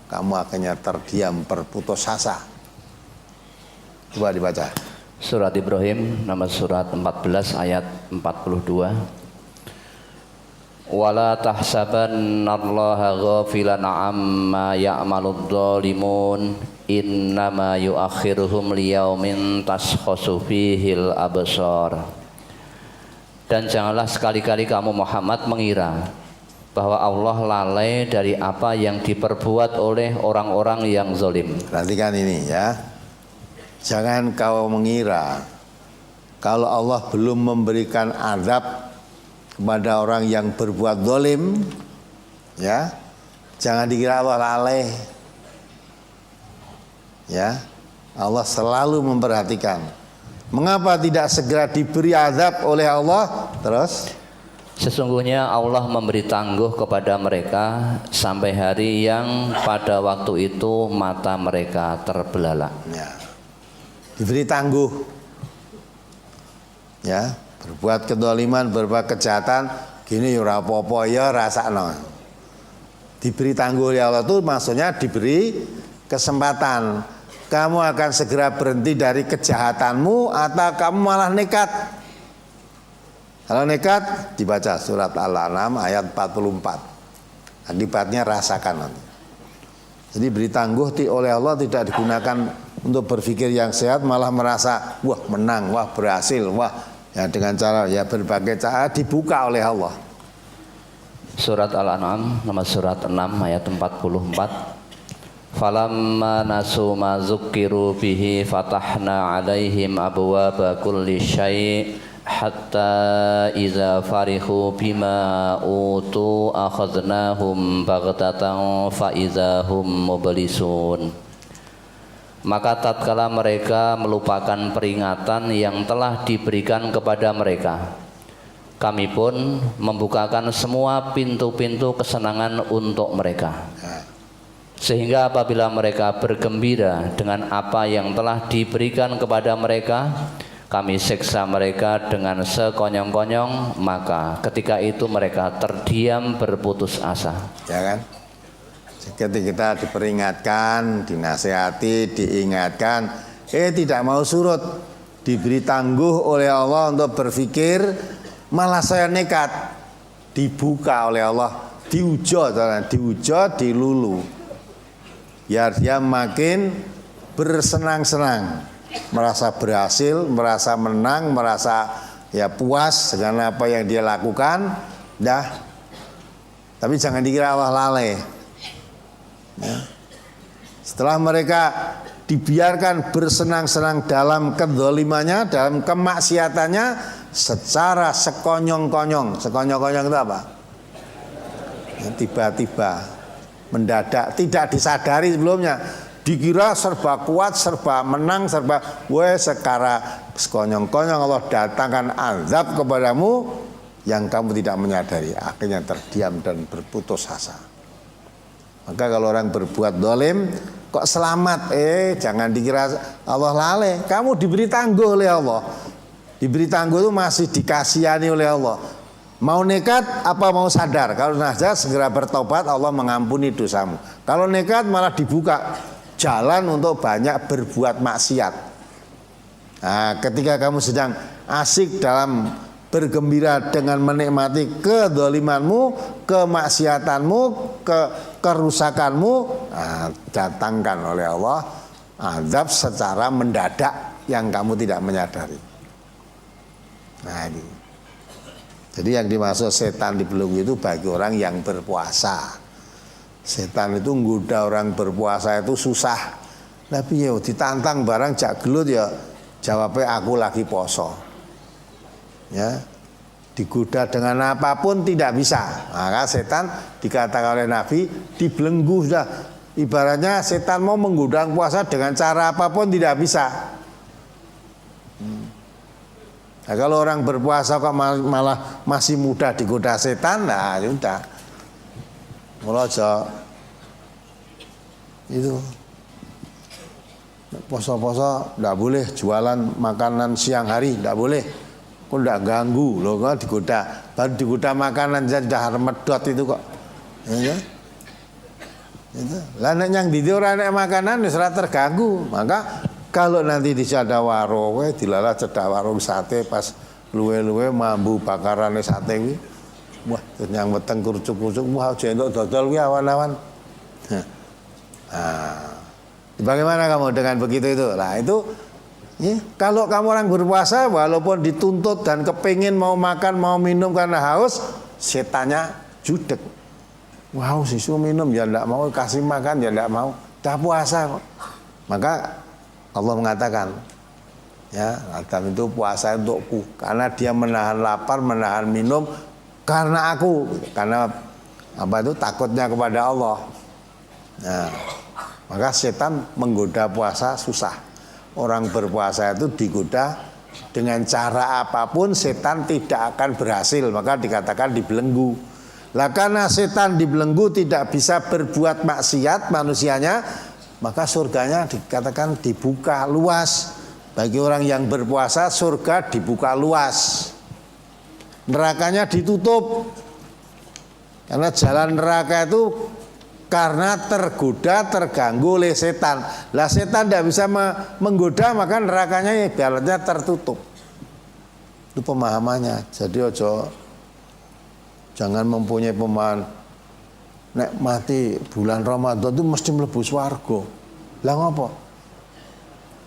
[SPEAKER 1] kamu akhirnya terdiam berputus asa. Coba dibaca.
[SPEAKER 2] Surat Ibrahim nomor surat 14 ayat 42. Wala tahsabannallaha ghafilan amma ya'maludz zalimun innama yuakhiruhum liyaumin tashkhasu fihil absar. Dan janganlah sekali-kali kamu Muhammad mengira bahwa Allah lalai dari apa yang diperbuat oleh orang-orang yang zalim.
[SPEAKER 1] Perhatikan ini ya. Jangan kau mengira kalau Allah belum memberikan azab kepada orang yang berbuat zalim, ya. Jangan dikira Allah lalai. Ya. Allah selalu memperhatikan. Mengapa tidak segera diberi azab oleh Allah? Terus,
[SPEAKER 2] sesungguhnya Allah memberi tangguh kepada mereka sampai hari yang pada waktu itu mata mereka terbelalak.
[SPEAKER 1] Ya. Diberi tangguh. Ya, berbuat kedzaliman, berbuat kejahatan, gini ya ora apa-apa ya rasakno. Diberi tangguh oleh Allah itu maksudnya diberi kesempatan. Kamu akan segera berhenti dari kejahatanmu atau kamu malah nekat. Kalau nekat dibaca surat Al-An'am ayat 44. Akibatnya rasakan nanti. Jadi beri tangguh oleh Allah tidak digunakan untuk berpikir yang sehat, malah merasa wah menang, wah berhasil, wah ya dengan cara ya berbagai cara dibuka oleh Allah.
[SPEAKER 2] Surat Al-An'am nomor surat 6 ayat 44. Falamma nasu ma dzukkiru bihi fatahna 'alaihim abwaaba kulli syai' hatta idza farihu bima utu akhadnahum baghtatan fa idza hum mublisun. Maka tatkala mereka melupakan peringatan yang telah diberikan kepada mereka, kami pun membukakan semua pintu-pintu kesenangan untuk mereka. Sehingga apabila mereka bergembira dengan apa yang telah diberikan kepada mereka, kami siksa mereka dengan sekonyong-konyong, maka ketika itu mereka terdiam berputus asa.
[SPEAKER 1] Ya kan? Ketika kita diperingatkan, dinasihati, diingatkan, tidak mau surut, diberi tangguh oleh Allah untuk berpikir, malah saya nekat, dibuka oleh Allah, diujo, dilulu. Biar dia makin bersenang-senang, merasa berhasil, merasa menang, merasa ya puas dengan apa yang dia lakukan, dah. Tapi jangan dikira Allah lalai. Ya. Setelah mereka dibiarkan bersenang-senang dalam kedzalimannya, dalam kemaksiatannya, secara sekonyong-konyong. Sekonyong-konyong itu apa? Ya, tiba-tiba, mendadak, tidak disadari sebelumnya, dikira serba kuat, serba menang, serba sekarang sekonyong-konyong Allah datangkan azab kepadamu yang kamu tidak menyadari, akhirnya terdiam dan berputus asa. Maka kalau orang berbuat zalim kok selamat, jangan dikira Allah lalai. Kamu diberi tangguh oleh Allah. Diberi tangguh itu masih dikasihani oleh Allah. Mau nekat apa mau sadar? Kalau nazar segera bertobat, Allah mengampuni dosamu. Kalau nekat malah dibuka jalan untuk banyak berbuat maksiat. Nah, ketika kamu sedang asik dalam bergembira dengan menikmati kedzalimanmu, kemaksiatanmu, kerusakanmu, datangkan oleh Allah azab secara mendadak yang kamu tidak menyadari. Nah ini. Jadi yang dimaksud setan dibelenggu itu bagi orang yang berpuasa. Setan itu menggoda orang berpuasa itu susah. Tapi ya ditantang barang jak gelut ya jawabnya aku lagi poso. Ya. Digoda dengan apapun tidak bisa. Maka setan dikatakan oleh Nabi dibelenggu sudah. Ibaratnya setan mau menggoda puasa dengan cara apapun tidak bisa. Nah, kalau orang berpuasa kok malah masih mudah digoda setan, nah sudah. Mulai aja itu. Poso-poso tidak boleh jualan makanan siang hari, tidak boleh. Kok tidak ganggu loh, kok digoda. Baru digoda makanan sudah medot itu kok. Ya, itu. Lah nek yang di ora nek makanan wis ora terganggu. Maka kalau nanti di ada warung dilala cedak warung sate pas luwe-luwe mambu bakarane sate kuwi. Wah, yang weteng kurucuk-kurucuk, wah jendok dodol kuwi awan-awan. Nah, bagaimana kamu dengan begitu itu? Nah itu ya, kalau kamu orang berpuasa walaupun dituntut dan kepingin mau makan mau minum karena haus, setannya judek. Wow, sisu minum ya tidak mau, kasih makan ya tidak mau, dah puasa kok. Maka Allah mengatakan, ya Adam itu puasa untukku karena dia menahan lapar, menahan minum karena aku, karena apa itu takutnya kepada Allah. Nah, maka setan menggoda puasa susah. Orang berpuasa itu digoda dengan cara apapun setan tidak akan berhasil. Maka dikatakan dibelenggu. Lah karena setan dibelenggu tidak bisa berbuat maksiat manusianya, maka surganya dikatakan dibuka luas. Bagi orang yang berpuasa surga dibuka luas. Nerakanya ditutup. Karena jalan neraka itu karena tergoda, terganggu oleh setan. Lah setan tidak bisa menggoda, maka nerakanya ibaratnya tertutup. Itu pemahamannya. Jadi jangan mempunyai pemahaman nek mati bulan Ramadan itu mesti mlebu swarga. Lah ngopo?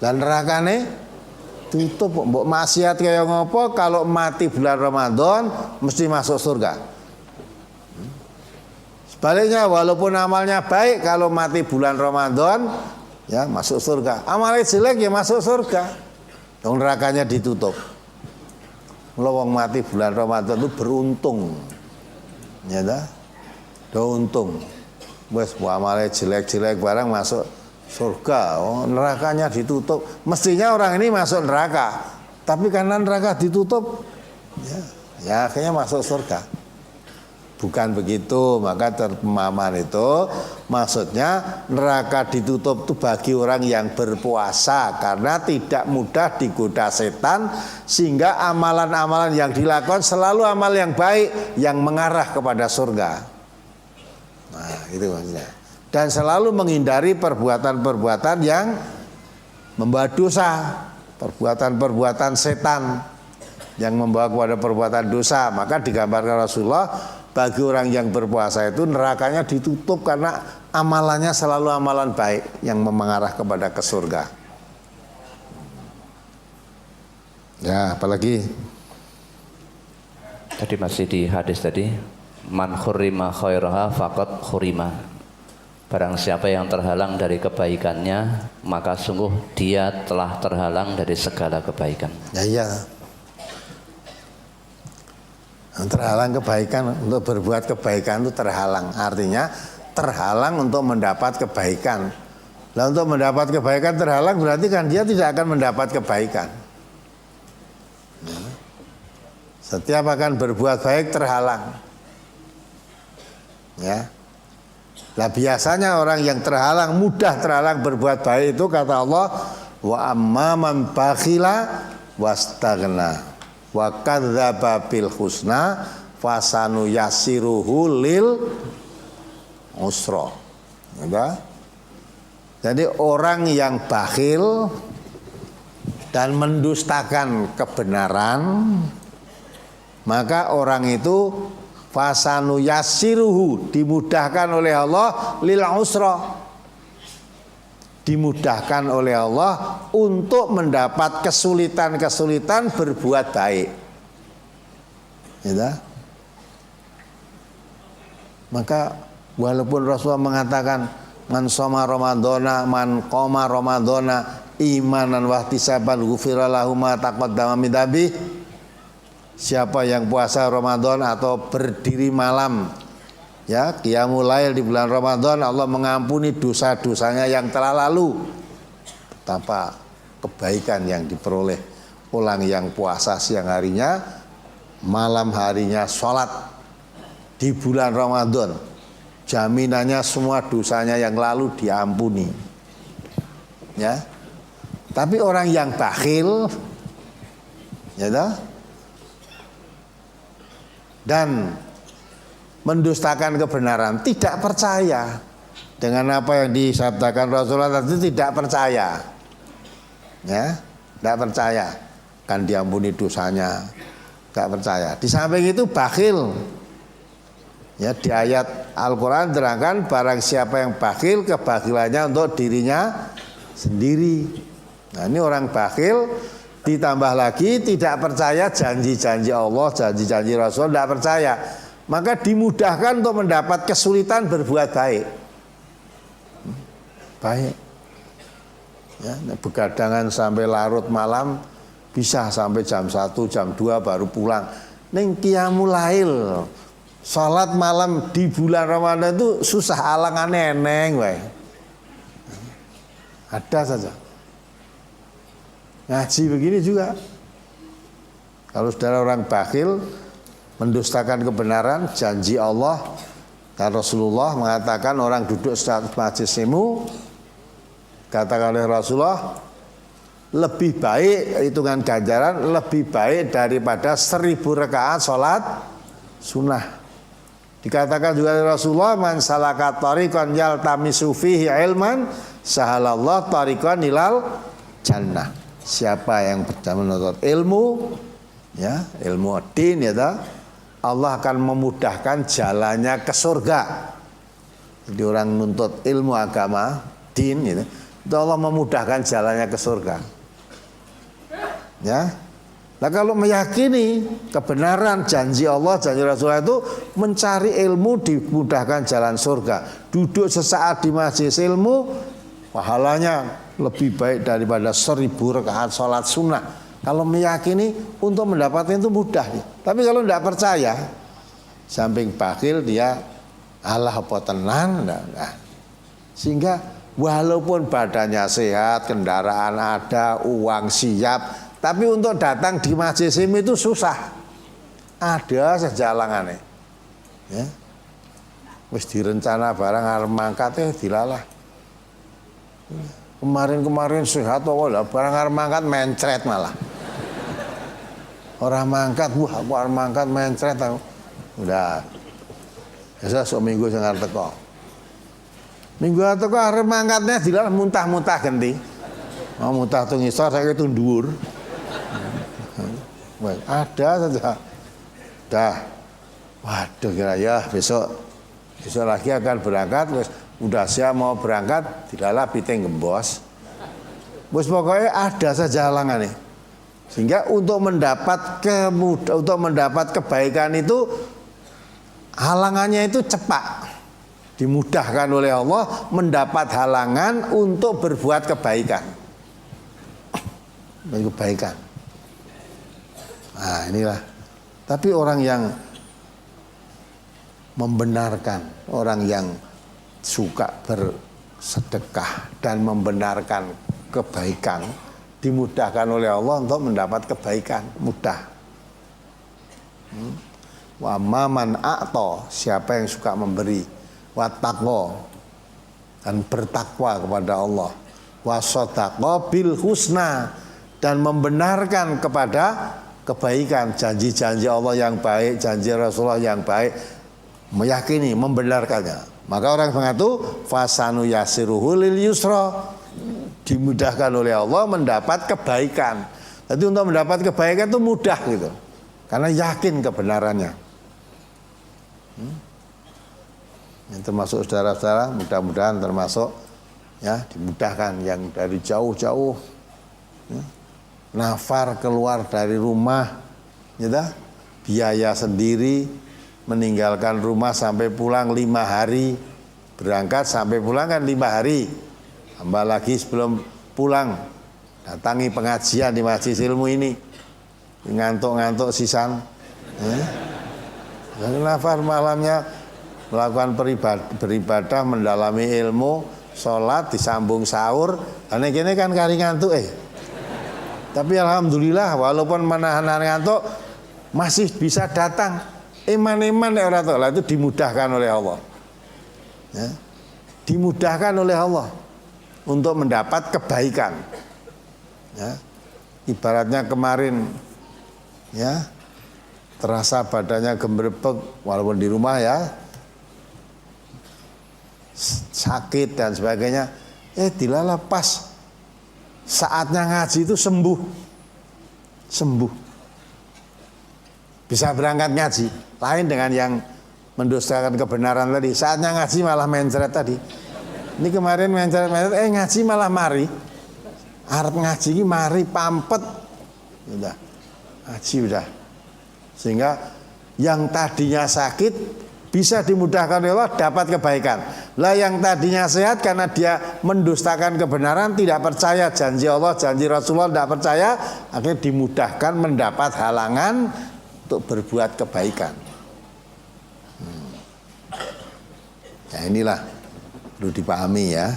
[SPEAKER 1] Lah nerakane tutup. Mbok maksiat kaya ngopo kalau mati bulan Ramadan mesti masuk surga. Sebaliknya walaupun amalnya baik kalau mati bulan Ramadan ya masuk surga. Amalnya jelek ya masuk surga. Dong nerakanya ditutup. Kalau wong mati bulan Ramadan itu beruntung. Ya dah. Untung. Wes amalnya jelek-jelek barang masuk surga. Oh, nerakanya ditutup. Mestinya orang ini masuk neraka. Tapi karena neraka ditutup ya akhirnya masuk surga. Bukan begitu, maka pemahaman itu maksudnya neraka ditutup itu bagi orang yang berpuasa karena tidak mudah digoda setan sehingga amalan-amalan yang dilakukan selalu amal yang baik yang mengarah kepada surga. Nah, itu maksudnya. Dan selalu menghindari perbuatan-perbuatan yang membawa dosa, perbuatan-perbuatan setan yang membawa kepada perbuatan dosa. Maka digambarkan Rasulullah bagi orang yang berpuasa itu nerakanya ditutup karena amalannya selalu amalan baik yang mengarah kepada ke surga. Ya, apalagi
[SPEAKER 2] tadi masih di hadis tadi, man khurima khairaha faqad khurima. Barang siapa yang terhalang dari kebaikannya, maka sungguh dia telah terhalang dari segala kebaikan.
[SPEAKER 1] Ya iya. Terhalang kebaikan, untuk berbuat kebaikan itu terhalang. Artinya terhalang untuk mendapat kebaikan. Nah, untuk mendapat kebaikan terhalang berarti kan dia tidak akan mendapat kebaikan. Setiap akan berbuat baik terhalang. Ya. Nah, biasanya orang yang terhalang, mudah terhalang berbuat baik itu kata Allah, wa amma man bakhila wastaghna wa kadzdzaba bil husna fasanu yasiruhu lil usra. Ya. Jadi orang yang bakhil dan mendustakan kebenaran, maka orang itu fasanu yasiruhu dimudahkan oleh Allah lil usra. Dimudahkan oleh Allah untuk mendapat kesulitan-kesulitan berbuat baik. Ya. Maka walaupun Rasulullah mengatakan Man shoma ramadhana man qoma ramadhana imanan wa ihtisaban ghufira lahu ma taqaddama min dzambi. Siapa yang puasa Ramadan atau berdiri malam, ya, qiyamul lail di bulan Ramadan, Allah mengampuni dosa-dosanya yang telah lalu. Betapa kebaikan yang diperoleh orang yang puasa siang harinya, malam harinya sholat di bulan Ramadan. Jaminannya semua dosanya yang lalu diampuni. Ya. Tapi orang yang bakhil, ya toh, dan mendustakan kebenaran, tidak percaya dengan apa yang disabdakan Rasulullah tadi, tidak percaya, ya, tidak percaya kan diampuni dosanya, tidak percaya. Di samping itu bakhil, ya, di ayat Al-Quran terangkan barang siapa yang bakhil, kebakhilannya untuk dirinya sendiri. Nah, ini orang bakhil, ditambah lagi tidak percaya janji-janji Allah, janji-janji Rasul, tidak percaya. Maka dimudahkan untuk mendapat kesulitan berbuat baik. Baik. Ya, begadangan sampai larut malam, bisa sampai jam 1, jam 2 baru pulang. Ning qiyamul lail, salat malam di bulan Ramadan itu susah, alangan neneng wae. Ada saja. Ngaji begini juga. Kalau saudara orang bakhil, mendustakan kebenaran, janji Allah dan Rasulullah mengatakan orang duduk saat majelis ilmu, katakan oleh Rasulullah, lebih baik hitungan ganjaran, lebih baik daripada 1000 rakaat sholat sunnah. Dikatakan juga oleh Rasulullah, man salaka tariqan yaltamisu fihi ilman sahalallah tariqan ilal jannah. Siapa yang menuntut ilmu, ya, ilmu din, ya, Allah akan memudahkan jalannya ke surga. Jadi orang menuntut ilmu agama, din, itu Allah memudahkan jalannya ke surga. Ya, nah kalau meyakini kebenaran janji Allah, janji Rasulullah itu, mencari ilmu dimudahkan jalan surga. Duduk sesaat di majelis ilmu, pahalanya lebih baik daripada 1000 rakaat sholat sunnah. Kalau meyakini untuk mendapatkan itu mudah. Tapi kalau tidak percaya, samping bakhil dia Allah apa tenan. Nah. Sehingga walaupun badannya sehat, kendaraan ada, uang siap, tapi untuk datang di majelis ilmu itu susah. Ada sejalangannya. Ya. Wis direncana barang arep mangkat dilalah. Kemarin sehat lah, barang arep mangkat mencret malah. Orang mangkat, wah aku arep mangkat mencret aku. Udah. Biasa sok minggu sing arep teko. Minggu teko arep mangkatnya dilalah muntah-muntah ganti. Mau muntah tuh ngisor saya itu dhuwur. Ada saja. Dah. Waduh kira ya besok lagi akan berangkat. Udah siap mau berangkat, dilalah piting gembos. Bos pokoknya ada saja halangan nih. Sehingga untuk mendapat kebaikan itu halangannya itu cepat. Dimudahkan oleh Allah mendapat halangan untuk berbuat kebaikan. Kebaikan. Nah, inilah. Tapi orang yang membenarkan, orang yang suka bersedekah dan membenarkan kebaikan, dimudahkan oleh Allah untuk mendapat kebaikan, mudah. Wa man a'ta, siapa yang suka memberi, wa taqwa, dan bertakwa kepada Allah, wa shadaqa bil husna, dan membenarkan kepada kebaikan, janji-janji Allah yang baik, janji Rasulullah yang baik, meyakini, membenarkannya. Maka orang mengatakan fasanu yasiruhu lil yusra, dimudahkan oleh Allah mendapat kebaikan. Jadi untuk mendapat kebaikan itu mudah gitu, karena yakin kebenarannya. Yang termasuk saudara-saudara, mudah-mudahan termasuk ya dimudahkan yang dari jauh-jauh, ya, nafar keluar dari rumah, ya, biaya sendiri, meninggalkan rumah sampai pulang 5 hari Berangkat sampai pulang kan 5 hari. Tambah lagi sebelum pulang datangi pengajian di Majelis Ilmu ini. Ngantuk-ngantuk sisan. Nafar malamnya melakukan beribadah, mendalami ilmu, sholat, disambung sahur. Karena gini kan kari ngantuk Tapi alhamdulillah walaupun menahan ngantuk masih bisa datang. Iman-iman orang tua itu dimudahkan oleh Allah. Ya. Dimudahkan oleh Allah untuk mendapat kebaikan. Ya. Ibaratnya kemarin ya terasa badannya gemerbek walaupun di rumah ya sakit dan sebagainya, dilala pas saatnya ngaji itu sembuh, bisa berangkat ngaji. Lain dengan yang mendustakan kebenaran tadi, saatnya ngaji malah mencret tadi. Ini kemarin mencret ngaji malah mari, arep ngaji ini mari pampet, udah ngaji udah, sehingga yang tadinya sakit bisa dimudahkan oleh Allah dapat kebaikan. Lah yang tadinya sehat karena dia mendustakan kebenaran, tidak percaya janji Allah, janji Rasulullah, tidak percaya, akhirnya dimudahkan mendapat halangan untuk berbuat kebaikan. Nah inilah perlu dipahami ya.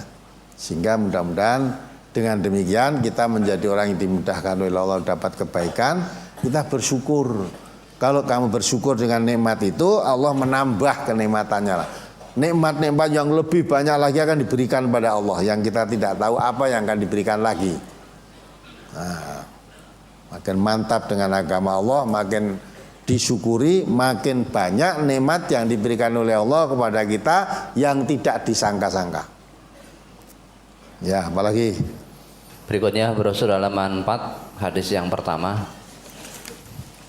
[SPEAKER 1] Sehingga mudah-mudahan dengan demikian kita menjadi orang yang dimudahkan oleh Allah dapat kebaikan, kita bersyukur. Kalau kamu bersyukur dengan nikmat itu, Allah menambah kenikmatannya lah. Nikmat-nikmat yang lebih banyak lagi akan diberikan pada Allah, yang kita tidak tahu apa yang akan diberikan lagi. Nah, makin mantap dengan agama Allah, makin disyukuri, makin banyak nikmat yang diberikan oleh Allah kepada kita yang tidak disangka-sangka. Ya, apalagi
[SPEAKER 2] berikutnya brosur halaman 4, hadis yang pertama.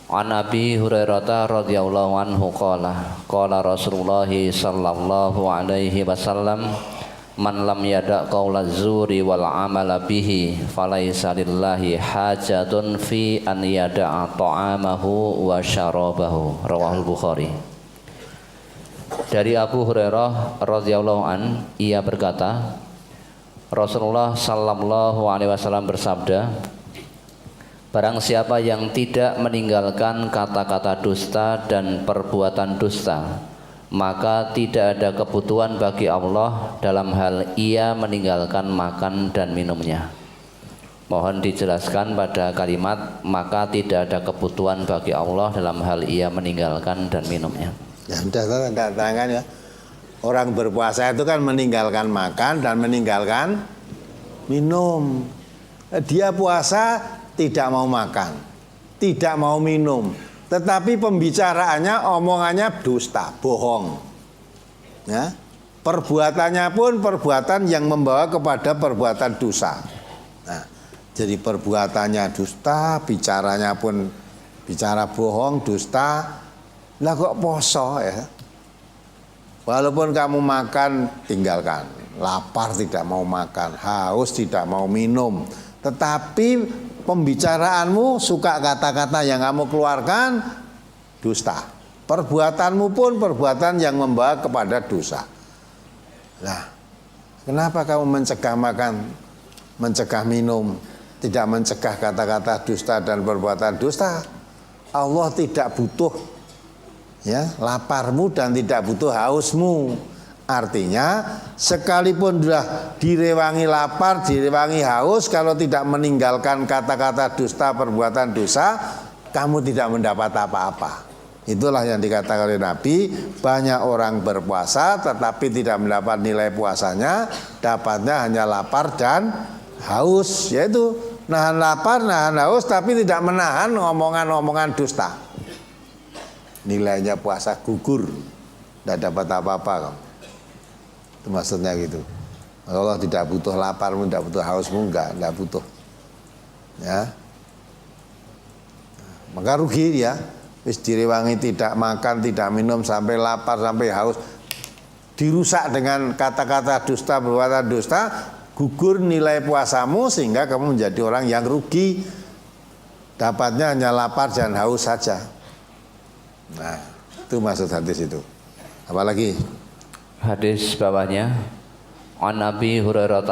[SPEAKER 2] An Abi Hurairah radhiyallahu anhu qala Rasulullah sallallahu alaihi wasallam man lam yada' qaulaz zuri wal amala bihi falaisa lillahi hajatun fi an yada'a ta'amahu wa syarabahu. Rawahul Bukhari. Dari Abu Hurairah radhiyallahu an, ia berkata, Rasulullah sallallahu alaihi wasallam bersabda, barang siapa yang tidak meninggalkan kata-kata dusta dan perbuatan dusta, maka tidak ada kebutuhan bagi Allah dalam hal ia meninggalkan makan dan minumnya. Mohon dijelaskan pada kalimat maka tidak ada kebutuhan bagi Allah dalam hal ia meninggalkan dan minumnya.
[SPEAKER 1] Ya sudah tangan ya. Orang berpuasa itu kan meninggalkan makan dan meninggalkan minum. Dia puasa tidak mau makan, tidak mau minum, tetapi pembicaraannya, omongannya dusta, bohong. Ya, perbuatannya pun perbuatan yang membawa kepada perbuatan dosa. Nah, jadi perbuatannya dusta, bicaranya pun bicara bohong, dusta. Lah kok poso ya? Walaupun kamu makan, tinggalkan. Lapar tidak mau makan, haus tidak mau minum, tetapi pembicaraanmu, suka kata-kata yang kamu keluarkan dusta. Perbuatanmu pun perbuatan yang membawa kepada dosa. Nah, kenapa kamu mencegah makan, mencegah minum, tidak mencegah kata-kata dusta dan perbuatan dusta? Allah tidak butuh ya laparmu dan tidak butuh hausmu. Artinya sekalipun sudah direwangi lapar, direwangi haus, kalau tidak meninggalkan kata-kata dusta, perbuatan dosa, kamu tidak mendapat apa-apa. Itulah yang dikatakan oleh Nabi, banyak orang berpuasa tetapi tidak mendapat nilai puasanya, dapatnya hanya lapar dan haus, yaitu nahan lapar, nahan haus tapi tidak menahan omongan-omongan dusta. Nilainya puasa gugur, tidak dapat apa-apa kamu. Itu maksudnya gitu. Allah tidak butuh laparmu, tidak butuh hausmu, tidak butuh. Ya. Maka rugi dia. Wis direwangi tidak makan, tidak minum sampai lapar, sampai haus. Dirusak dengan kata-kata dusta, perbuatan dusta, gugur nilai puasamu sehingga kamu menjadi orang yang rugi. Dapatnya hanya lapar dan haus saja. Nah, itu maksud hadis itu. Apalagi
[SPEAKER 2] Hadis bawahnya, An Abi Hurairah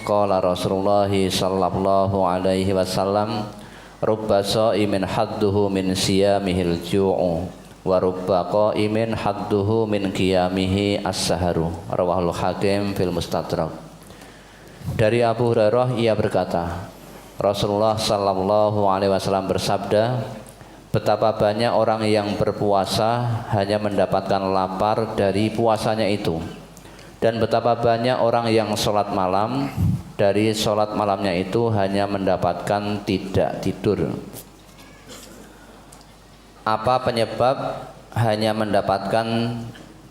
[SPEAKER 2] qala Rasulullah sallallahu alaihi wasallam, rubba sha'imin hadduhu min siyamihil ju'u wa rubba qa'imin hadduhu min qiyamihi as-saharu. Rawahul Hakim fil Mustadrak. Dari Abu Hurairah ia berkata, Rasulullah sallallahu alaihi wasallam bersabda, betapa banyak orang yang berpuasa hanya mendapatkan lapar dari puasanya itu, dan betapa banyak orang yang sholat malam dari sholat malamnya itu hanya mendapatkan tidak tidur. Apa penyebab hanya mendapatkan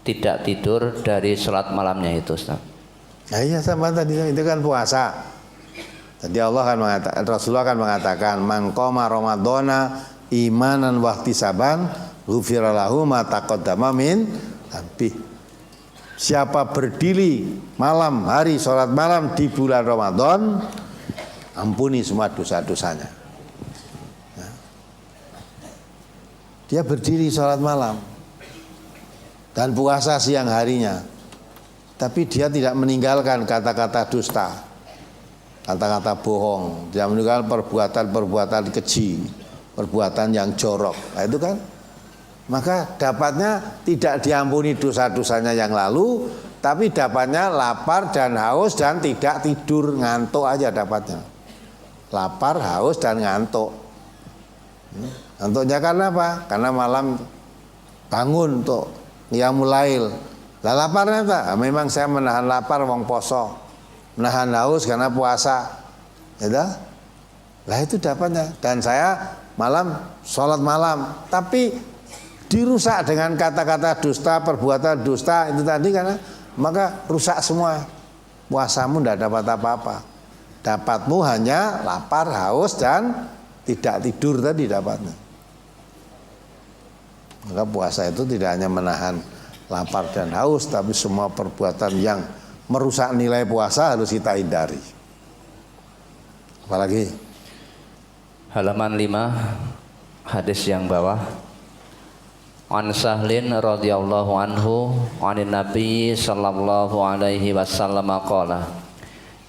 [SPEAKER 2] tidak tidur dari sholat malamnya itu, Ustaz?
[SPEAKER 1] Nah, iya sama tadi, itu kan puasa. Tadi Allah kan mengatakan, Rasulullah kan mengatakan, man qoma ramadhana imanan wahtisaban ghufira lahu ma taqaddama min dzambi. Siapa berdiri malam hari sholat malam di bulan Ramadan, ampuni semua dosa-dosanya. Nah, dia berdiri sholat malam dan puasa siang harinya, tapi dia tidak meninggalkan kata-kata dusta, kata-kata bohong, tidak meninggalkan perbuatan-perbuatan keji, perbuatan yang jorok. Nah, itu kan, maka dapatnya tidak diampuni dosa-dosanya yang lalu, tapi dapatnya lapar dan haus dan tidak tidur, ngantuk aja dapatnya. Lapar, haus dan ngantuk. Ngantuknya karena apa? Karena malam bangun untuk qiyamul lail. Lah laparnya apa? Memang saya menahan lapar wong poso, menahan haus karena puasa. Ya, lah itu dapatnya. Dan saya malam sholat malam, tapi dirusak dengan kata-kata dusta, perbuatan dusta itu tadi, karena maka rusak semua. Puasamu tidak dapat apa-apa. Dapatmu hanya lapar, haus dan tidak tidur tadi dapatnya. Maka puasa itu tidak hanya menahan lapar dan haus, tapi semua perbuatan yang merusak nilai puasa harus kita hindari. Apalagi
[SPEAKER 2] halaman 5, hadis yang bawah. An Sahlin radhiyallahu anhu anin Nabi sallallahu alaihi wasallam qala,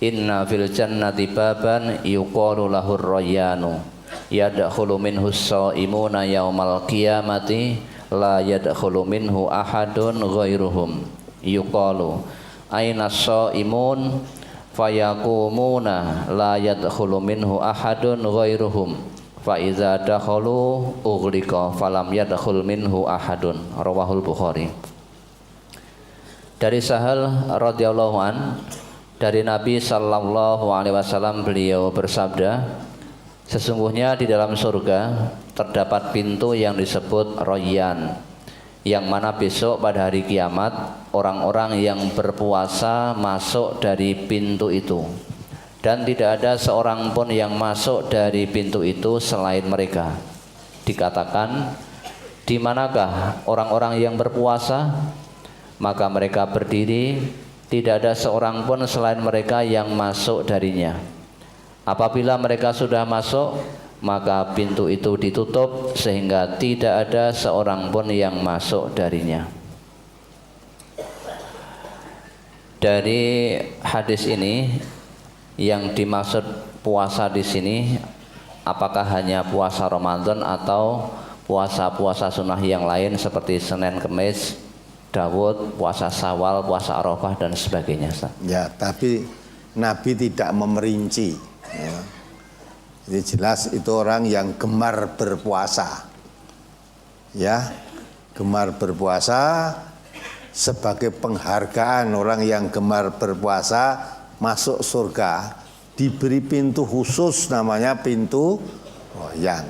[SPEAKER 2] inna fil jannati baban yuqalu lahur rayyanu yadkhulu minhu as-shaimuna yaumal qiyamati la yadkhulu minhu ahadun ghairuhum yuqalu aina as-shaimun fayaqumuna la yadkhulu minhu ahadun ghairuhum fa iza dakhalu ughliqa falam yadkhul minhu ahadun. Rawahul Bukhari. Dari Sahal radhiyallahu an, dari Nabi sallallahu alaihi wasallam, beliau bersabda, sesungguhnya di dalam surga terdapat pintu yang disebut Rayyan, yang mana besok pada hari kiamat orang-orang yang berpuasa masuk dari pintu itu, dan tidak ada seorang pun yang masuk dari pintu itu selain mereka. Dikatakan, di manakah orang-orang yang berpuasa? Maka mereka berdiri, tidak ada seorang pun selain mereka yang masuk darinya. Apabila mereka sudah masuk, maka pintu itu ditutup sehingga tidak ada seorang pun yang masuk darinya. Dari hadis ini, yang dimaksud puasa di sini apakah hanya puasa Ramadan atau puasa-puasa sunnah yang lain seperti Senin Kemis, Daud, puasa Syawal, puasa Arafah dan sebagainya?
[SPEAKER 1] Ya, tapi Nabi tidak memerinci. Ya. Jadi jelas itu orang yang gemar berpuasa. Ya, gemar berpuasa sebagai penghargaan orang yang gemar berpuasa masuk surga, diberi pintu khusus namanya pintu Rayyan.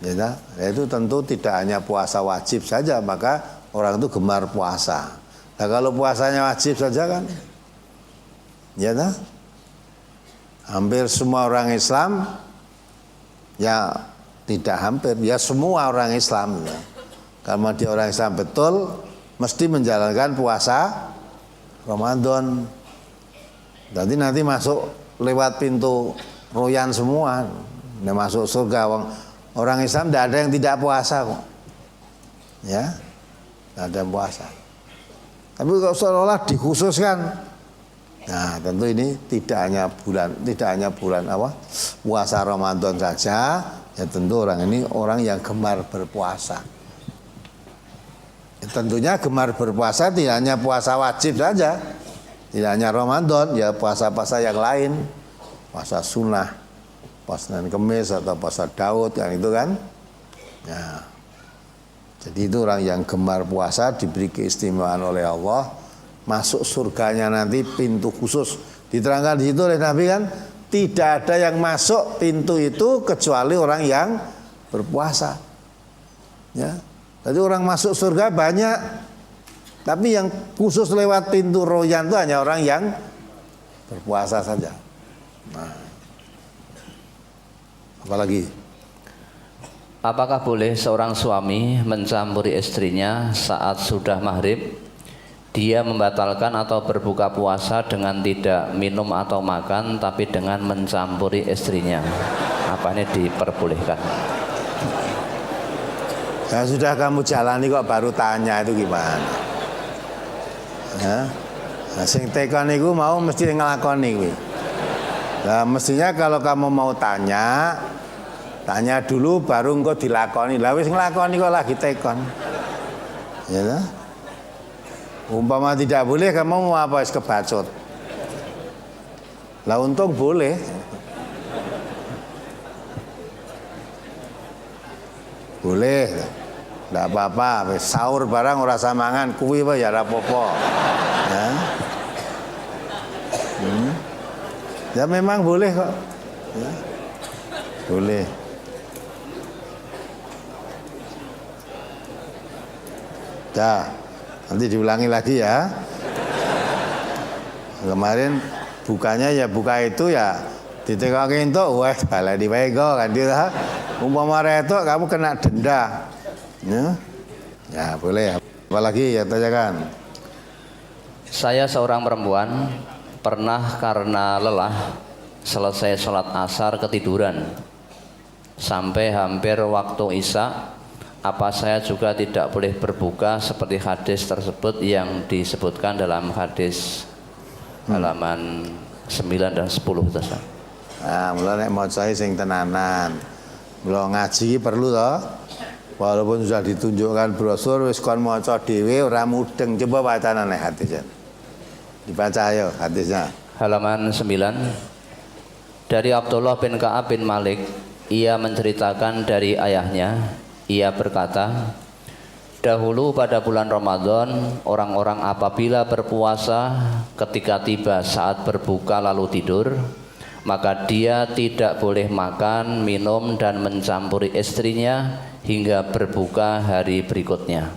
[SPEAKER 1] Ya, itu tentu tidak hanya puasa wajib saja, maka orang itu gemar puasa. Nah, kalau puasanya wajib saja kan, ya, hampir semua orang Islam, ya tidak hampir, ya semua orang Islam, ya. Karena dia orang Islam betul, mesti menjalankan puasa Ramadan. Nanti masuk lewat pintu Rayyan semua, masuk surga. Orang Islam tidak ada yang tidak puasa kok. Ya, tidak ada yang puasa. Tapi kok seolah-olah dikhususkan. Nah, tentu ini tidak hanya bulan puasa Ramadan saja. Ya tentu orang ini orang yang gemar berpuasa. Ya, tentunya gemar berpuasa tidak hanya puasa wajib saja. Tidak hanya Ramadan, ya puasa-puasa yang lain. Puasa sunnah, puasa Senin Kemis atau puasa Daud yang itu kan. Ya. Jadi itu orang yang gemar puasa diberi keistimewaan oleh Allah, masuk surganya nanti pintu khusus. Diterangkan di situ oleh Nabi kan, tidak ada yang masuk pintu itu kecuali orang yang berpuasa. Ya. Jadi orang masuk surga banyak, tapi yang khusus lewat pintu royan itu hanya orang yang berpuasa saja. Nah, apalagi?
[SPEAKER 2] Apakah boleh seorang suami mencampuri istrinya saat sudah maghrib? Dia membatalkan atau berbuka puasa dengan tidak minum atau makan, tapi dengan mencampuri istrinya. Apa ini diperbolehkan?
[SPEAKER 1] Ya sudah kamu jalani kok baru tanya itu gimana? Ya? Nah, sing tekon niku mau mesti ngelakoni kuwi. Nah, mestinya kalau kamu mau tanya dulu baru engko dilakoni. Lah wis nglakoni kok lagi tekon. Ya lah. Umpama tidak boleh kamu mau apa wis kebacut. Lah untung boleh. Boleh. Enggak apa-apa, wis sahur barang ora samangan kuwi wae ya ora apa-apa. Ya. Ya memang boleh kok. Ya. Boleh. Dah, nanti diulangi lagi ya. Kemarin bukanya ya buka itu ya ditekoke entuk wes baleni wae kok kan dia. Umpama retok kamu kena denda. Ya. Ya, boleh. Apalagi ya tanyakan.
[SPEAKER 2] Saya seorang perempuan pernah karena lelah selesai sholat asar ketiduran sampai hampir waktu isya. Apa saya juga tidak boleh berbuka seperti hadis tersebut yang disebutkan dalam hadis halaman 9 dan 10 itu?
[SPEAKER 1] Nah, mulai nek maca sing tenanan. Mula ngaji perlu toh. Walaupun sudah ditunjukkan brosur wis kon maca dhewe ora mudeng. Coba wacana nek hadisnya. Dibaca ayo hadisnya.
[SPEAKER 2] Halaman 9. Dari Abdullah bin Ka'ab bin Malik, ia menceritakan dari ayahnya. Ia berkata, dahulu pada bulan Ramadan, orang-orang apabila berpuasa ketika tiba saat berbuka lalu tidur, maka dia tidak boleh makan, minum dan mencampuri istrinya hingga berbuka hari berikutnya.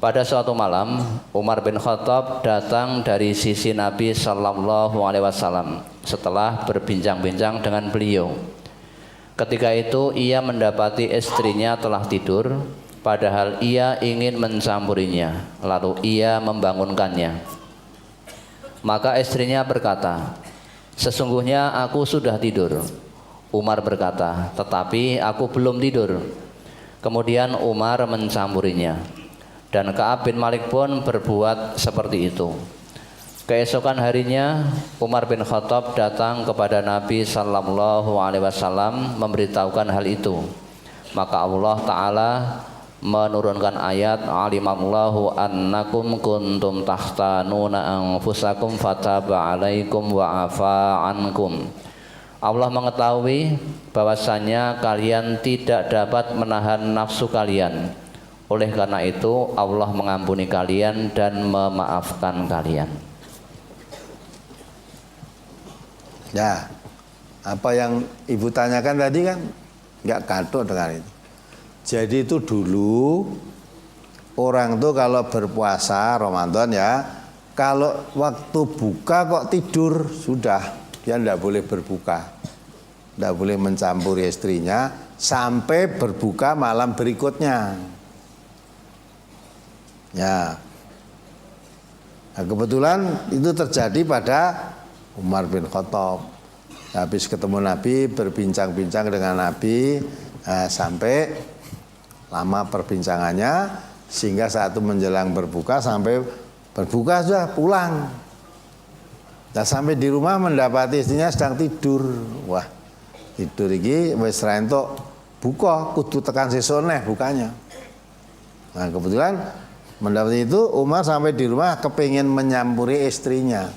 [SPEAKER 2] Pada suatu malam, Umar bin Khattab datang dari sisi Nabi Sallallahu Alaihi Wasallam setelah berbincang-bincang dengan beliau. Ketika itu ia mendapati istrinya telah tidur, padahal ia ingin mencampurinya. Lalu ia membangunkannya. Maka istrinya berkata, sesungguhnya aku sudah tidur. Umar berkata, tetapi aku belum tidur. Kemudian Umar mencampurinya. Dan Ka'ab bin Malik pun berbuat seperti itu. Keesokan harinya Umar bin Khattab datang kepada Nabi Sallallahu Alaihi Wasallam memberitahukan hal itu. Maka Allah Ta'ala menurunkan ayat, alimallahu annakum kuntum tahtanuna anfusakum fataba alaikum wa afa ankum. Allah mengetahui bahwasannya kalian tidak dapat menahan nafsu kalian. Oleh karena itu Allah mengampuni kalian dan memaafkan kalian.
[SPEAKER 1] Ya, apa yang ibu tanyakan tadi kan nggak kado dengan itu. Jadi itu dulu orang tuh kalau berpuasa Ramadan ya, kalau waktu buka kok tidur sudah dia tidak boleh berbuka, tidak boleh mencampuri istrinya sampai berbuka malam berikutnya. Ya, nah, kebetulan itu terjadi pada Umar bin Khattab. Habis ketemu Nabi, berbincang-bincang dengan Nabi sampai lama perbincangannya, sehingga saat itu menjelang berbuka sampai Berbuka sudah pulang. Nah, sampai di rumah mendapati istrinya sedang tidur. Wah, tidur iki wis ra entuk buka, kudu tekan sesuk neh bukanya. Nah, kebetulan mendapati itu Umar sampai di rumah kepingin menyampuri istrinya.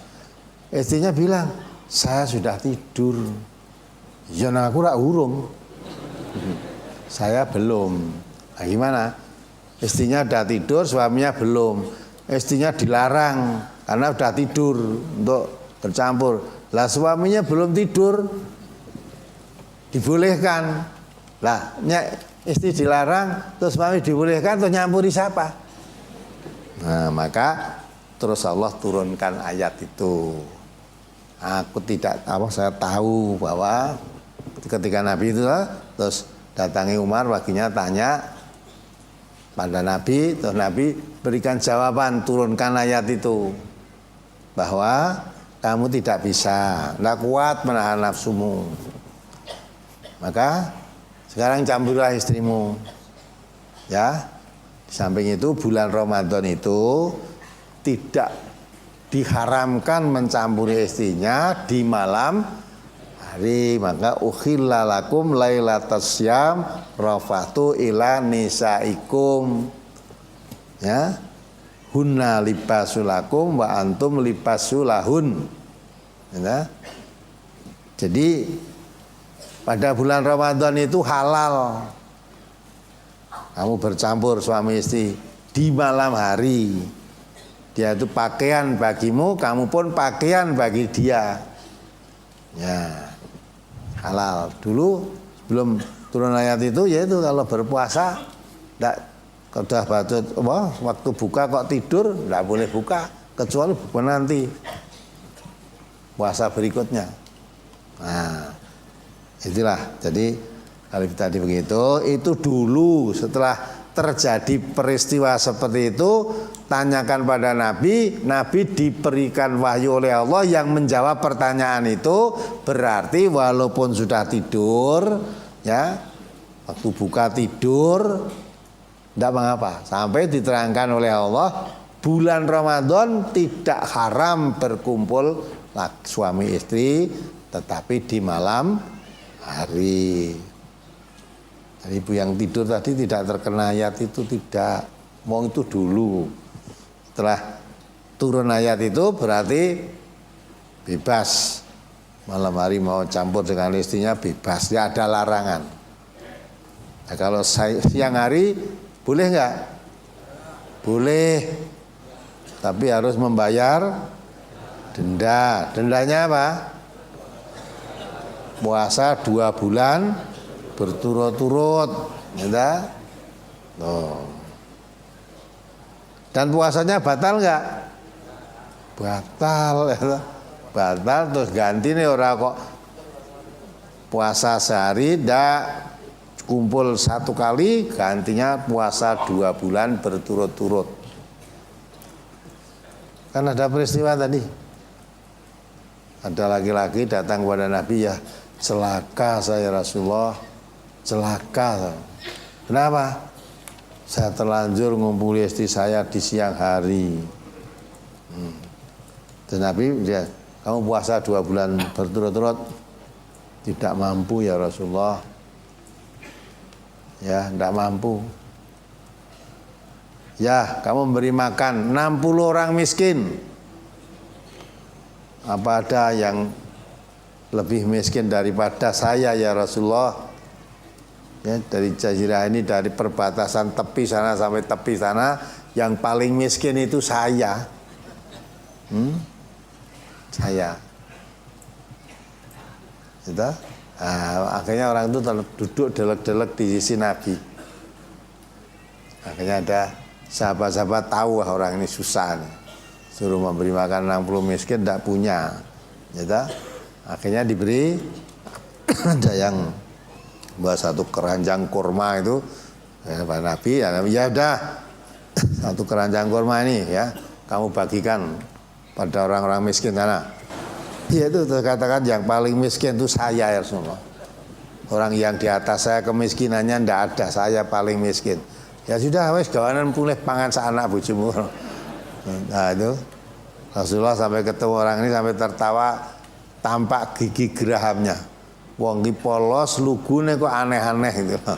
[SPEAKER 1] Istrinya bilang, "Saya sudah tidur." "Ya nah aku rak urung." "Saya belum." Nah, gimana? Istrinya udah tidur, suaminya belum. Istrinya dilarang karena udah tidur untuk bercampur. Lah suaminya belum tidur, dibolehkan. Lah istri dilarang, terus suami dibolehkan, terus nyampuri siapa? Nah, maka terus Allah turunkan ayat itu. Saya tahu bahwa ketika Nabi itu terus datangi Umar, waginya tanya pada Nabi, terus Nabi berikan jawaban, turunkan ayat itu bahwa kamu tidak bisa, tidak kuat menahan nafsumu, maka sekarang campurilah istrimu. Ya, di samping itu bulan Ramadan itu tidak diharamkan mencampuri istrinya di malam hari, maka ukhilla lakum lailatas syam rafatu ila nisaikum, ya, hunna libasulakum wa antum libasulahun, ya. Jadi pada bulan Ramadan itu halal kamu bercampur suami istri di malam hari. Dia itu pakaian bagimu, kamu pun pakaian bagi dia. Ya, halal. Dulu sebelum turun ayat itu, yaitu kalau berpuasa sudah waktu buka kok tidur, tidak boleh buka kecuali buka nanti puasa berikutnya. Nah, itulah. Jadi kalau tadi begitu, itu dulu setelah terjadi peristiwa seperti itu, tanyakan pada Nabi, Nabi diberikan wahyu oleh Allah yang menjawab pertanyaan itu. Berarti walaupun sudah tidur, ya, waktu buka tidur, tidak mengapa. Sampai diterangkan oleh Allah, bulan Ramadan tidak haram berkumpul suami istri, tetapi di malam hari. Jadi ibu yang tidur tadi tidak terkena ayat itu, tidak. Mau itu dulu. Setelah turun ayat itu berarti bebas. Malam hari mau campur dengan istrinya bebas, tidak ada larangan. Nah, kalau siang hari boleh nggak? Boleh. Tapi harus membayar denda. Dendanya apa? Puasa 2 bulan berturut-turut, ya. Dan puasanya batal nggak? Batal, ya. Batal, terus ganti nih orang kok puasa sehari ndak kumpul 1 kali, gantinya puasa 2 bulan berturut-turut. Kan ada peristiwa tadi, ada laki-laki datang kepada Nabi, ya, celaka saya Rasulullah. Celaka. Kenapa? Saya terlanjur ngumpuli istri saya di siang hari. Dan Nabi dia, kamu puasa 2 bulan berturut-turut? Tidak mampu ya Rasulullah. Ya, tidak mampu. Ya, kamu memberi makan 60 orang miskin. Apa ada yang lebih miskin daripada saya ya Rasulullah? Ya, dari Jazirah ini, dari perbatasan tepi sana sampai tepi sana, yang paling miskin itu saya. Saya. Gitu? Nah, akhirnya orang itu duduk delek-delek di sisi Nabi. Akhirnya ada sahabat-sahabat tahu orang ini susah nih. Suruh memberi makan 60 miskin, tidak punya. Gitu? Akhirnya diberi ada yang buat 1 keranjang kurma itu, ya, Pak Nabi, ya udah 1 keranjang kurma ini, ya, kamu bagikan pada orang-orang miskin sana. Ya, itu terkatakan yang paling miskin itu saya ya Rasulullah. Orang yang di atas saya kemiskinannya ndak ada, saya paling miskin. Ya sudah, wes gawanan pulih pangan sak anak bojomu. Nah itu Rasulullah sampai ketemu orang ini sampai tertawa, tampak gigi gerahamnya. Wong ki polos, lugune kok aneh-aneh gitu.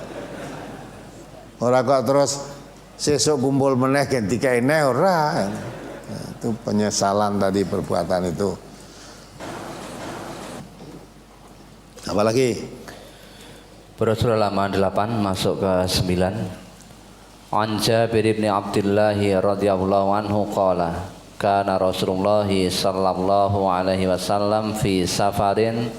[SPEAKER 1] Ora kok terus sesuk kumpul meneh ganti kaine ora. Nah, itu penyesalan tadi perbuatan itu. Apalagi?
[SPEAKER 2] Bersurah halaman 8 masuk ke 9. An Jabir bin Abdullah radhiyallahu anhu qala kana Rasulullah sallallahu alaihi wasallam fi safarin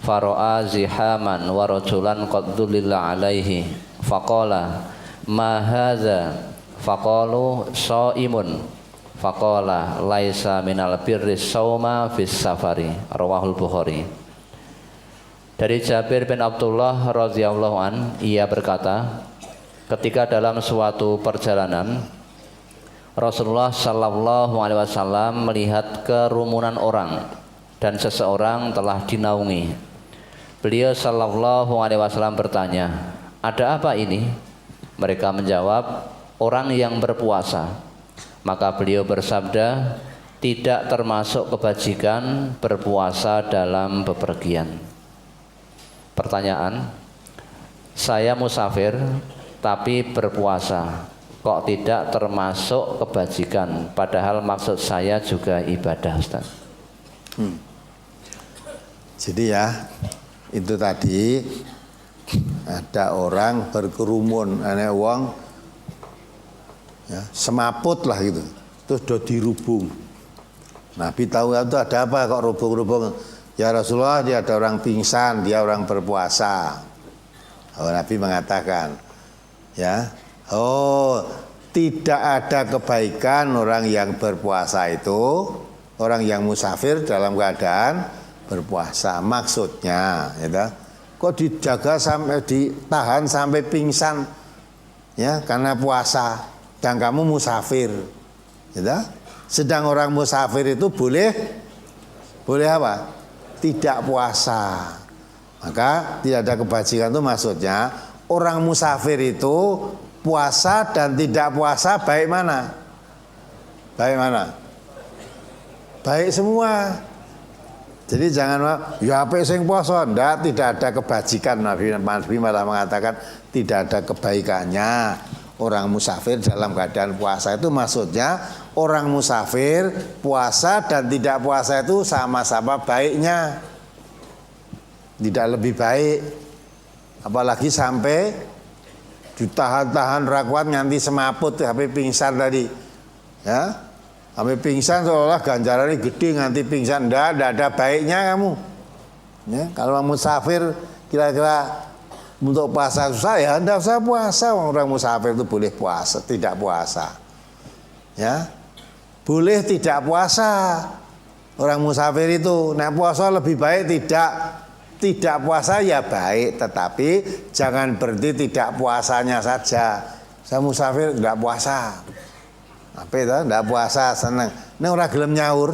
[SPEAKER 2] fara'a zihaman wa rajulan qad dhullila alaihi faqala ma hadza faqalu shaimun faqala laisa minal birri shauma fis safari rawahul Bukhari. Dari Jabir bin Abdullah radhiyallahu an, ia berkata, ketika dalam suatu perjalanan Rasulullah sallallahu alaihi wasallam melihat kerumunan orang dan seseorang telah dinaungi. Beliau sallallahu alaihi wasallam bertanya, "Ada apa ini?" Mereka menjawab, "Orang yang berpuasa." Maka beliau bersabda, "Tidak termasuk kebajikan berpuasa dalam bepergian." Pertanyaan, saya musafir tapi berpuasa, kok tidak termasuk kebajikan? Padahal maksud saya juga ibadah, Ustaz.
[SPEAKER 1] Jadi ya, itu tadi ada orang berkerumun, aneh wong ya, semaput lah gitu, terus do dirubung. Nabi tahu itu ada apa kok rubung-rubung? Ya Rasulullah, dia ada orang pingsan, dia orang berpuasa. Oh, Nabi mengatakan, ya, oh tidak ada kebaikan orang yang berpuasa itu, orang yang musafir dalam keadaan berpuasa. Maksudnya, ya, kok dijaga sampai ditahan sampai pingsan, ya karena puasa, dan kamu musafir, ya. Sedang orang musafir itu boleh apa? Tidak puasa. Maka tidak ada kebajikan itu maksudnya orang musafir itu puasa dan tidak puasa baik mana? Baik mana? Baik semua. Jadi jangan ya apa sing puasa, tidak ada kebajikan. Nabi malah mengatakan tidak ada kebaikannya orang musafir dalam keadaan puasa. Itu maksudnya orang musafir puasa dan tidak puasa itu sama-sama baiknya, tidak lebih baik. Apalagi sampai ditahan-tahan rakwat nganti semaput sampai pingsan tadi, ya sampai pingsan seolah ganjarannya gede nganti pingsan. Tidak ada baiknya kamu, ya. Kalau musafir kira-kira untuk puasa susah, ya tidak usah puasa. Orang musafir itu boleh puasa, tidak puasa, ya boleh tidak puasa. Orang musafir itu nek puasa lebih baik tidak puasa ya baik, tetapi jangan berhenti tidak puasanya saja. Saya musafir tidak puasa, apa itu? Tidak puasa seneng. Ini orang gelem nyaur.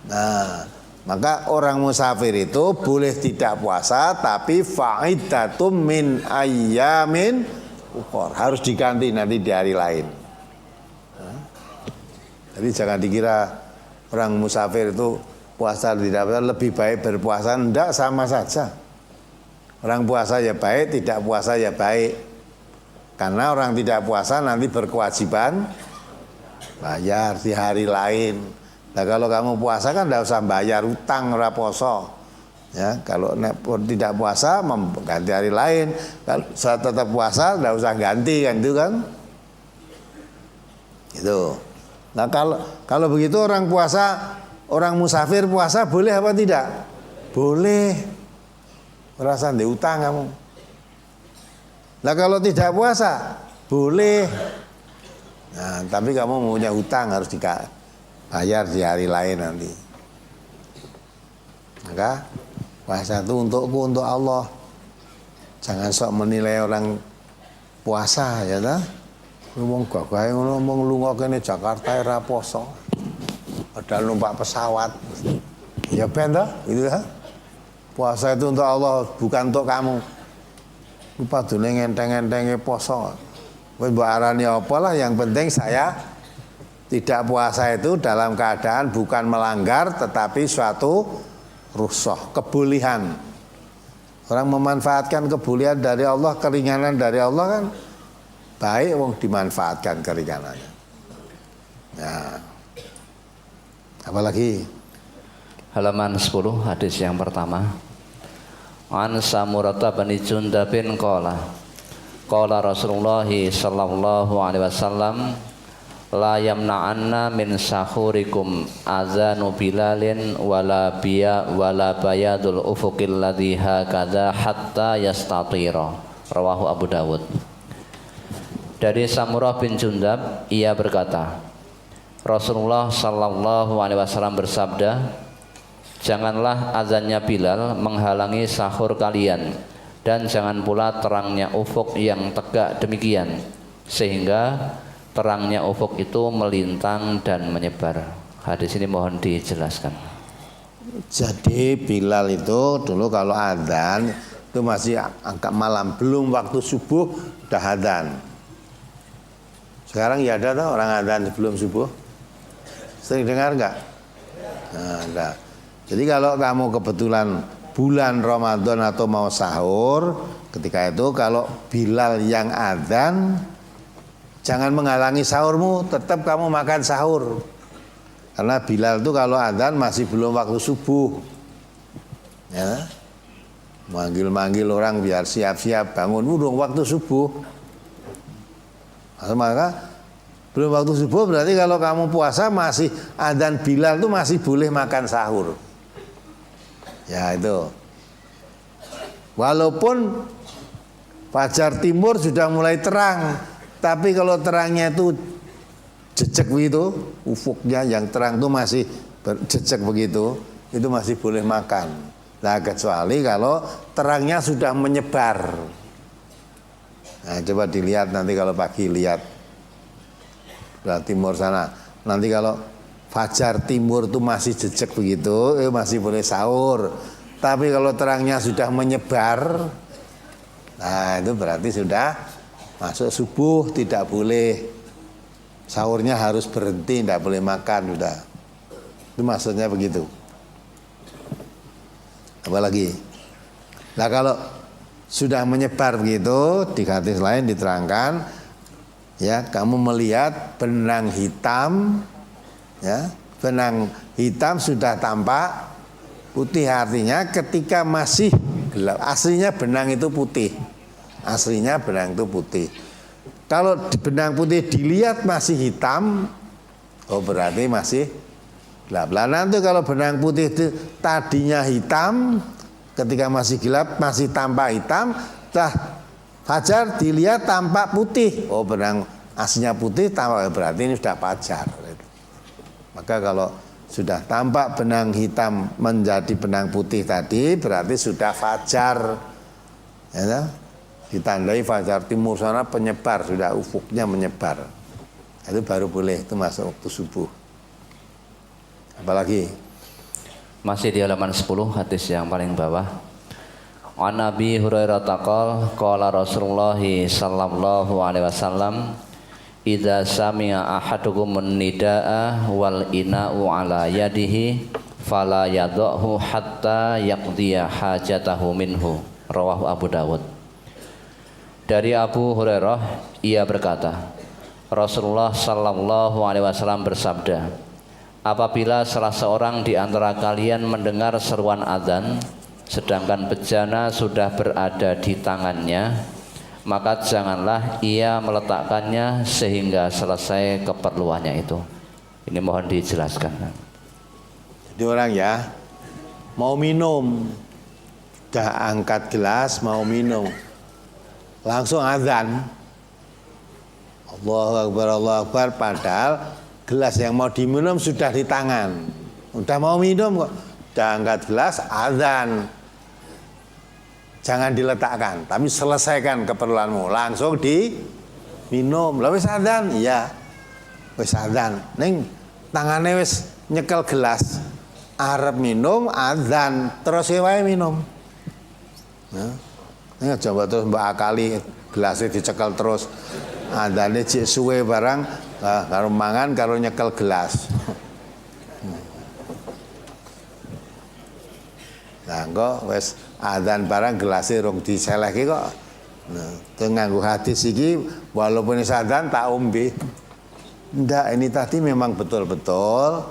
[SPEAKER 1] Nah, maka orang musafir itu boleh tidak puasa, tapi faidatum min ayyamin ukhor, harus diganti nanti di hari lain. Jadi jangan dikira orang musafir itu puasa tidak puasa lebih baik berpuasa, enggak, sama saja. Orang puasa ya baik, tidak puasa ya baik. Karena orang tidak puasa nanti berkewajiban bayar di hari lain. Nah kalau kamu puasa kan tidak usah bayar utang ora poso. Ya, kalau tidak puasa ganti hari lain. Kalau saat tetap puasa tidak usah ganti kan itu kan. Itu. Nah kalau begitu orang puasa, orang musafir puasa boleh apa tidak? Boleh. Merasa di utang kamu. Nah kalau tidak puasa boleh. Nah tapi kamu punya hutang harus bayar di hari lain nanti. Maka puasa itu untukku, untuk Allah. Jangan sok menilai orang puasa ya ta. Wong gagahe ngono mung lunga kene Jakarta ora poso. Padahal numpak pesawat. Ya ben to, gitu ya. Puasa itu untuk Allah, bukan untuk kamu. Lupa dulu ngenteng-ngentenge poso. Wis mbok arani apa lah, yang penting saya Tidak puasa itu dalam keadaan bukan melanggar tetapi suatu rukhsah, kebolehan. Orang memanfaatkan kebolehan dari Allah, keringanan dari Allah kan baik wong dimanfaatkan keringanannya. Ya. Apalagi
[SPEAKER 2] halaman 10 hadis yang pertama. An Samurata bin Jundabin qala Rasulullah sallallahu alaihi wasallam la yamna'anna min sahurikum azanu bilalin wala bayadul ufuqil ladhi hakadha hatta yastatira. Rawahu Abu Dawud. Dari Samurah bin Jundab, ia berkata, Rasulullah sallallahu alaihi wasallam bersabda, janganlah azannya Bilal menghalangi sahur kalian, dan jangan pula terangnya ufuk yang tegak demikian, sehingga terangnya ufuk itu melintang dan menyebar. Hadis ini mohon dijelaskan.
[SPEAKER 1] Jadi Bilal itu dulu kalau adzan itu masih angka malam, belum waktu subuh udah adzan. Sekarang ya ada tuh orang adzan sebelum subuh. Sering dengar nggak? Nah, enggak. Jadi kalau kamu kebetulan bulan Ramadan atau mau sahur, ketika itu kalau Bilal yang adzan, jangan menghalangi sahurmu, tetap kamu makan sahur. Karena Bilal itu kalau adzan masih belum waktu subuh. Ya. Manggil-manggil orang biar siap-siap bangun, udah waktu subuh. Maka belum waktu subuh berarti kalau kamu puasa masih adzan Bilal itu masih boleh makan sahur. Ya itu. Walaupun fajar timur sudah mulai terang, tapi kalau terangnya itu jejak begitu, ufuknya yang terang itu masih jejak begitu, itu masih boleh makan. Nah kecuali kalau terangnya sudah menyebar. Nah coba dilihat nanti kalau pagi lihat sebelah timur sana. Nanti kalau fajar timur itu masih jejak begitu, masih boleh sahur. Tapi kalau terangnya sudah menyebar, nah itu berarti sudah masuk subuh, tidak boleh. Sahurnya harus berhenti, tidak boleh makan sudah. Itu maksudnya begitu. Apalagi? Nah kalau sudah menyebar begitu, di hadis lain diterangkan, ya kamu melihat benang hitam, ya benang hitam sudah tampak putih, artinya ketika masih gelap. Aslinya benang itu putih, aslinya benang itu putih. Kalau benang putih dilihat masih hitam, oh berarti masih gelap. Lah nanti kalau benang putih itu tadinya hitam, ketika masih gelap masih tampak hitam, fajar dilihat tampak putih, oh benang aslinya putih, tampak berarti ini sudah fajar. Maka kalau sudah tampak benang hitam menjadi benang putih tadi, berarti sudah fajar. Ya, ditandai fajar timur sana penyebar, sudah ufuknya menyebar. Itu baru boleh, itu masuk waktu subuh. Apalagi?
[SPEAKER 2] Masih di halaman 10 hadis yang paling bawah. An Nabi Hurairah qala Rasulullah sallallahu alaihi wasallam, idza sami'a ahadukum nidaa wal ina'u ala yadihi fala yadhahu hatta yaqdiya hajatahu minhu. Rawahu Abu Dawud. Dari Abu Hurairah, ia berkata, Rasulullah sallallahu alaihi wasallam bersabda, apabila salah seorang di antara kalian mendengar seruan azan sedangkan bejana sudah berada di tangannya, maka janganlah ia meletakkannya sehingga selesai keperluannya itu. Ini mohon dijelaskan.
[SPEAKER 1] Jadi orang ya mau minum, udah angkat gelas mau minum, langsung azan, Allahu Akbar, padahal gelas yang mau diminum sudah di tangan. Udah mau minum kok, udah angkat gelas, azan. Jangan diletakkan, tapi selesaikan keperluanmu, langsung diminum. Lah wis azan, iya. Wis azan. Ning tangane wis nyekel gelas. Arep minum, azan, terus wae minum. Nah, ini coba terus mbak akali gelasnya dicekel terus. Azane cek suwe barang Nah, karo mangan karo nyekel gelas. Nah, kok wis adzan barang gelase rong diselehke kok. Nah, nganggo hadis iki walaupun adzan tak ombe. Ndak, ini tadi memang betul-betul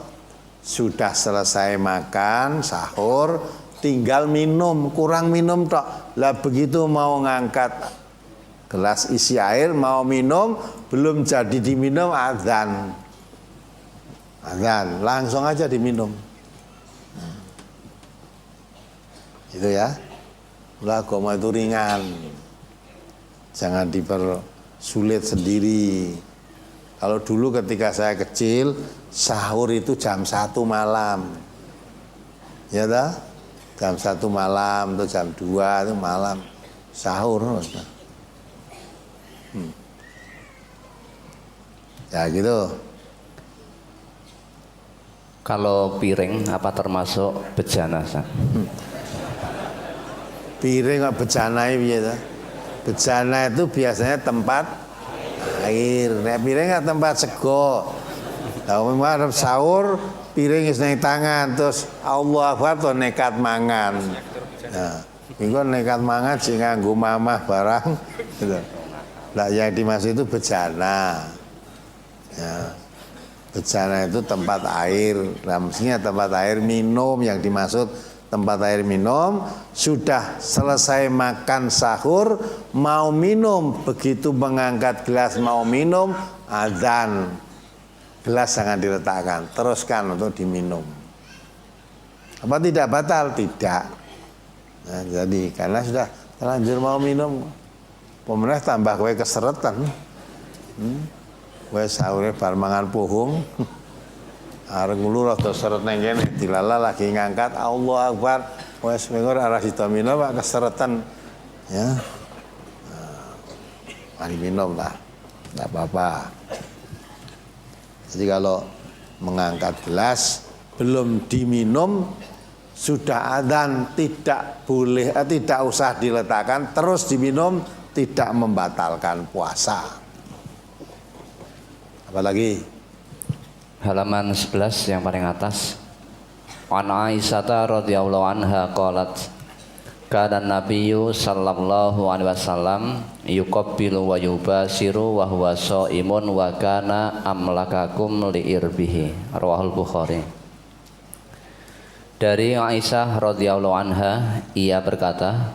[SPEAKER 1] sudah selesai makan sahur, tinggal minum, kurang minum tok. Lah begitu mau ngangkat gelas isi air mau minum, belum jadi diminum adzan. Adzan, langsung aja diminum. Itu ya. Lah agama itu ringan. Jangan dipersulit sendiri. Kalau dulu ketika saya kecil, sahur itu jam 1 malam. Ya dah? Jam 1 malam atau jam 2 itu malam sahur. Ya gitu.
[SPEAKER 2] Kalau piring apa termasuk bejana?
[SPEAKER 1] Piring kok bejana piye ta? Bejana itu biasanya tempat air. Nek piring kan tempat sego. Lah memang sahur piring wis nang tangan terus Allah Akbar to nekat mangan. Nah, minggu nekat mangan sing nganggo mamah barang gitu. Lah yang dimaksud itu bejana. Ya. Bejana itu tempat air. Nah, mestinya tempat air minum yang dimaksud tempat air minum, sudah selesai makan sahur, mau minum, begitu mengangkat gelas mau minum, adzan. Gelas jangan diletakkan, teruskan untuk diminum. Apa tidak batal? Tidak. Nah, jadi karena sudah terlanjur mau minum, pemerintah tambah kue keseretan. Kue sahurnya bar mangan pohong. Areng ngulu rada seret nang kene dilala lagi ngangkat Allah Akbar wis mengor arah sitamina Pak keseretan ya. Mari minum lah. Enggak apa-apa. Jadi kalau mengangkat gelas belum diminum sudah adzan tidak boleh tidak usah diletakkan terus diminum tidak membatalkan puasa. Apalagi
[SPEAKER 2] Halaman 11 yang paling atas. An Aisyah radhiyallahu anha qalat kana nabiyyu sallallahu alaihi wasallam yuqabbilu wa yubasiru wa huwa shaimun wa kana amlakakum li irbihi. Rawahul Bukhari. Dari Aisyah radhiyallahu anha ia berkata,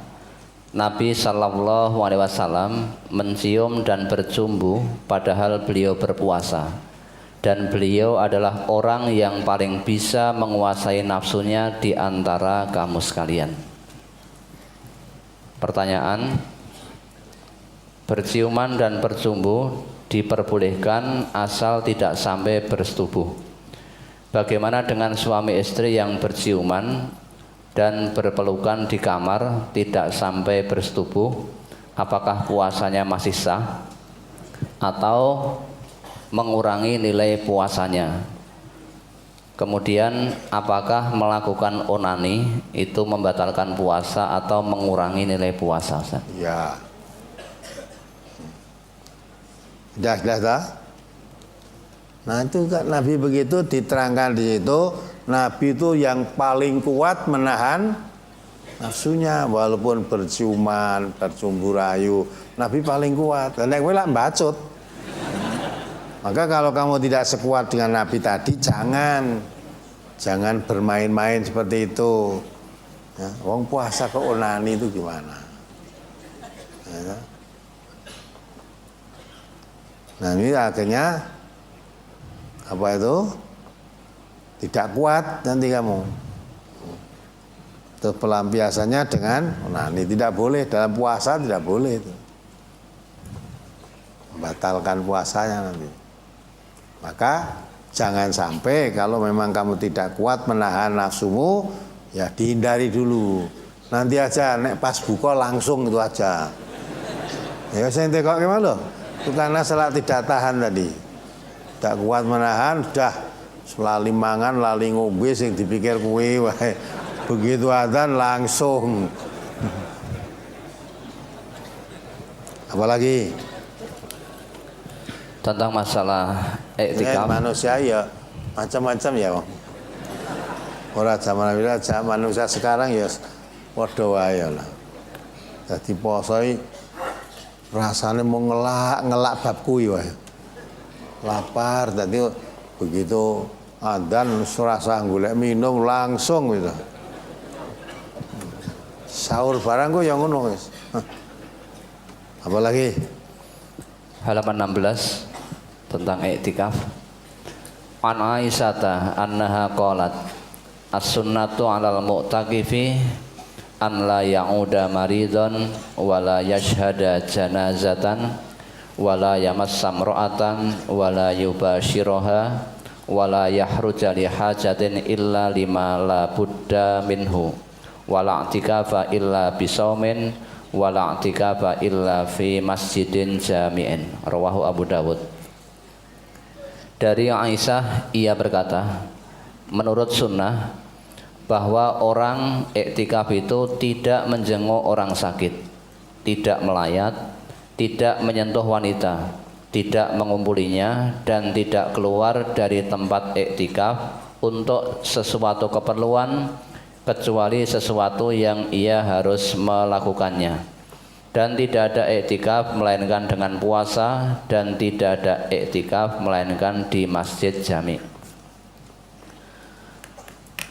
[SPEAKER 2] Nabi sallallahu alaihi wasallam mencium dan bercumbu padahal beliau berpuasa. Dan beliau adalah orang yang paling bisa menguasai nafsunya di antara kamu sekalian. Pertanyaan, berciuman dan bercumbu diperbolehkan asal tidak sampai bersetubuh. Bagaimana dengan suami istri yang berciuman dan berpelukan di kamar tidak sampai bersetubuh? Apakah puasanya masih sah atau mengurangi nilai puasanya? Kemudian apakah melakukan onani itu membatalkan puasa atau mengurangi nilai puasa?
[SPEAKER 1] Ya. Dah. Nah itu kan Nabi begitu diterangkan di situ, Nabi itu yang paling kuat menahan nafsunya walaupun berciuman, bercumbu rayu, Nabi paling kuat. Dan nek kowe lak mbacut. Maka kalau kamu tidak sekuat dengan Nabi tadi, jangan bermain-main seperti itu. Ya, wong puasa ke onani itu gimana? Ya. Nah ini akhirnya apa itu? Tidak kuat nanti kamu. Terus pelampiasannya dengan onani tidak boleh dalam puasa, tidak boleh itu. Membatalkan puasanya nanti. Maka jangan sampai kalau memang kamu tidak kuat menahan nafsumu, ya dihindari dulu. Nanti aja nek pas buka langsung itu aja. Ya saya kok gimana loh? Itu karena salah tidak tahan tadi. Tidak kuat menahan, sudah lali mangan, lali ngombe sing dipikir kuwi wae. Begitu adzan langsung. Apalagi
[SPEAKER 2] tentang masalah iktikaf.
[SPEAKER 1] Manusia ya macam-macam ya, Bang. Ora zaman manusia sekarang ya padha wae lah. Dadi poso rasane mau ngelak bab kuwi wae. Lapar dadi begitu adzan rasa golek minum langsung gitu. Sahur barang kok yang ngono wis. Apalagi
[SPEAKER 2] Halaman 16 tentang iktikaf. An Aisyata annaha qalat as-sunnatu 'alal mu'takifi an la ya'uda maridon wala yashhada janazatan wala yamassa imra'atan wala yubashiroha wala yahruja li hajatin illa lima la budda minhu wala i'tikafa illa bisaumin wala i'tikafa illa fi masjidin jami'in. Rawahu Abu Dawud. Dari Aisyah ia berkata, menurut sunnah bahwa orang iktikaf itu tidak menjenguk orang sakit, tidak melayat, tidak menyentuh wanita, tidak mengumpulinya, dan tidak keluar dari tempat iktikaf untuk sesuatu keperluan kecuali sesuatu yang ia harus melakukannya. Dan tidak ada iktikaf melainkan dengan puasa, dan tidak ada iktikaf melainkan di masjid jami.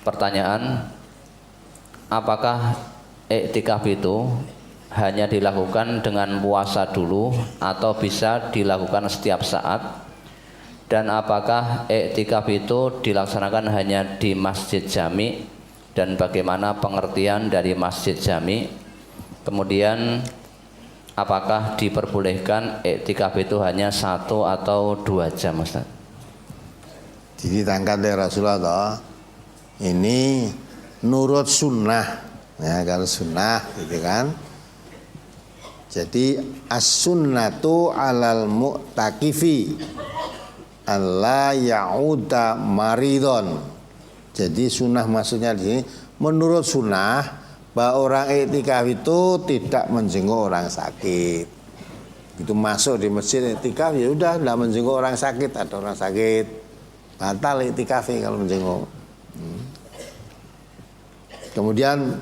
[SPEAKER 2] Pertanyaan, apakah iktikaf itu hanya dilakukan dengan puasa dulu atau bisa dilakukan setiap saat? Dan apakah iktikaf itu dilaksanakan hanya di masjid jami? Dan bagaimana pengertian dari masjid jami? Kemudian apakah diperbolehkan iktikaf itu hanya 1 atau 2 jam, Ustaz?
[SPEAKER 1] Jadi tangkat dari Rasulullah ini nurut sunnah ya, kalau sunnah gitu kan. Jadi as-sunnatu 'alal mu'takifi alla ya'uda maridon. Jadi sunnah maksudnya di sini menurut sunnah bahwa orang iktikaf itu tidak menjenguk orang sakit. Itu masuk di masjid iktikaf ya udah tidak menjenguk orang sakit, ada orang sakit batal iktikafnya kalau menjenguk. Kemudian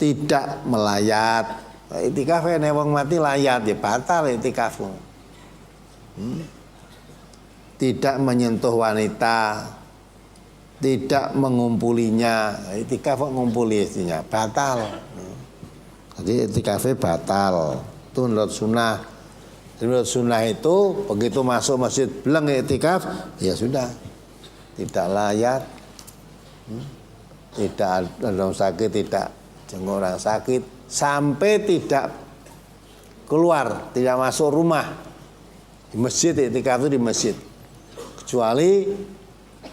[SPEAKER 1] tidak melayat. Iktikaf nek wong mati layat ya batal iktikafmu. Tidak menyentuh wanita, tidak mengumpulinya. Iktikaf kok ngumpuli istinya batal. Jadi iktikafnya batal. Itu menurut sunnah. Menurut sunnah itu begitu masuk masjid beleng iktikaf ya sudah. Tidak layat. Tidak ada orang sakit, tidak jenguk orang sakit, sampai tidak keluar, tidak masuk rumah. Di masjid, iktikaf itu di masjid. Kecuali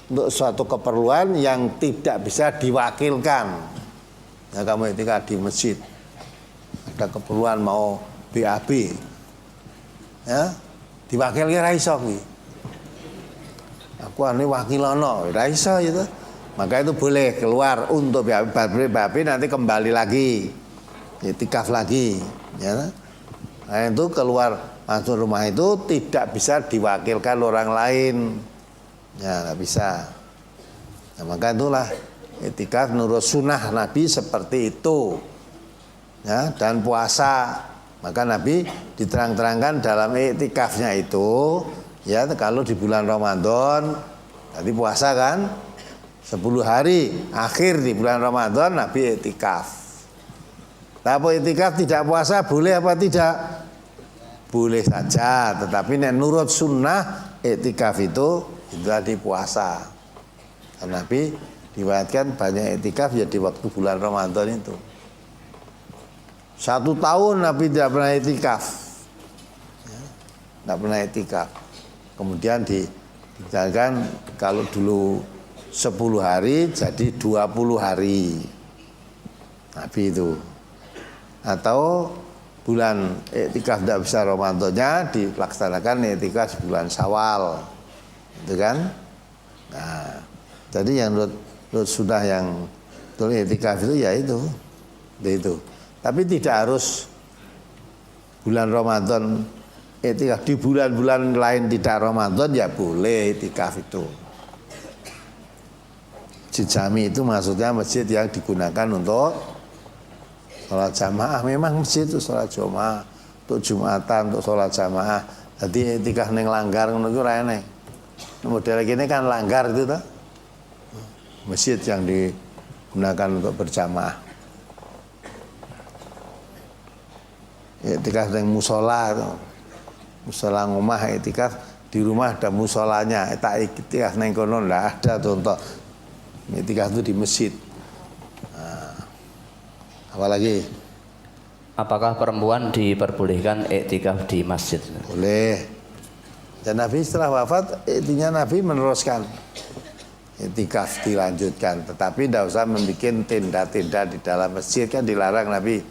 [SPEAKER 1] untuk suatu keperluan yang tidak bisa diwakilkan. Nah, kamu iktikaf di masjid, ada keperluan mau BAB, ya, diwakilkan ra iso kuwi. Aku ane wakilono, ra iso gitu. Maka itu boleh keluar untuk BAB nanti kembali lagi, iktikaf lagi, ya. Nah, itu keluar masuk rumah itu tidak bisa diwakilkan orang lain, ya nggak bisa. Nah, maka itulah iktikaf menurut sunnah Nabi seperti itu, ya. Dan puasa, maka Nabi diterang-terangkan dalam iktikafnya itu, ya kalau di bulan Ramadan, tadi puasa kan. 10 hari akhir di bulan Ramadan Nabi iktikaf. Tapi iktikaf tidak puasa boleh apa tidak? Boleh saja, tetapi nek nurut sunnah iktikaf itu tadi puasa. Dan Nabi diwayatkan banyak iktikaf ya di waktu bulan Ramadan itu. 1 tahun Nabi tidak pernah iktikaf. Ya, tidak pernah iktikaf. Kemudian dijalankan kalau dulu 10 hari jadi 20 hari Nabi itu. Atau bulan iktikaf tidak bisa Ramadannya dilaksanakan iktikaf bulan Syawal, itu kan. Nah, jadi yang menurut sudah yang betul iktikaf itu ya itu. Tapi tidak harus bulan Ramadan Etikaf di bulan-bulan lain tidak Ramadan ya boleh etikaf itu. Masjid jami itu maksudnya masjid yang digunakan untuk sholat jamaah. Memang masjid itu sholat jamaah, untuk Jumatan, untuk sholat jamaah. Jadi etikaf neng langgar ngono iku ora enek. Model gini kan langgar itu toh. Masjid yang digunakan untuk berjamaah. Etikaf neng musola itu. Musola ngomah etikaf di rumah ada musolanya. Tak etikaf neng kono ndak ada contoh. Etikaf itu di masjid. Nah, apalagi?
[SPEAKER 2] Apakah perempuan diperbolehkan iktikaf di masjid?
[SPEAKER 1] Boleh. Dan Nabi setelah wafat, intinya Nabi meneruskan iktikaf dilanjutkan, tetapi tidak usah membuat tenda-tenda di dalam masjid, kan dilarang Nabi.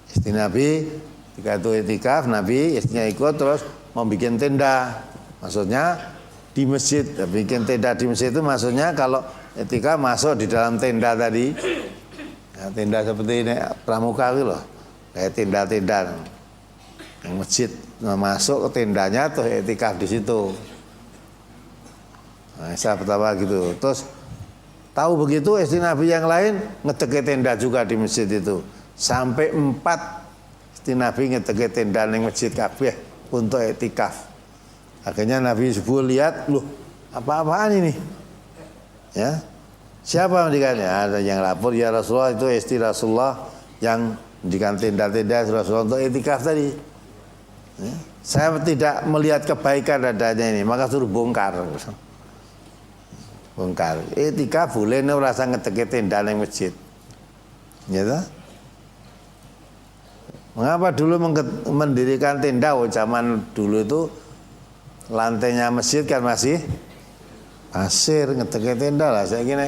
[SPEAKER 1] Istri Nabi ketika itu iktikaf, Nabi istrinya ikut terus membuat tenda. Maksudnya di masjid, bikin tenda di masjid itu maksudnya kalau iktikaf masuk di dalam tenda tadi. Ya, tenda seperti ini pramuka itu loh. Kayak tenda-tenda yang masjid, masuk ke tendanya tuh iktikaf di situ. Nah, saya pertama gitu. Terus tahu begitu istri Nabi yang lain ngedeke tenda juga di masjid itu. Sampai 4 istri Nabi ngedeke tenda di masjid kabeh untuk iktikaf. Akhirnya Nabi subuh lihat, loh apa-apaan ini? Ya, siapa mendikannya? Ada yang lapor, ya Rasulullah itu istri Rasulullah yang mendikan tenda-tenda Rasulullah untuk iktikaf tadi. Ya, saya tidak melihat kebaikan adanya ini, maka suruh bongkar. Bongkar. Iktikaf boleh nek ora usah ngedeke tenda ning masjid. Ya toh? Mengapa dulu mendirikan tenda? Oh, zaman dulu itu lantainya masjid kan masih pasir, ngedeke tenda lah saya gini.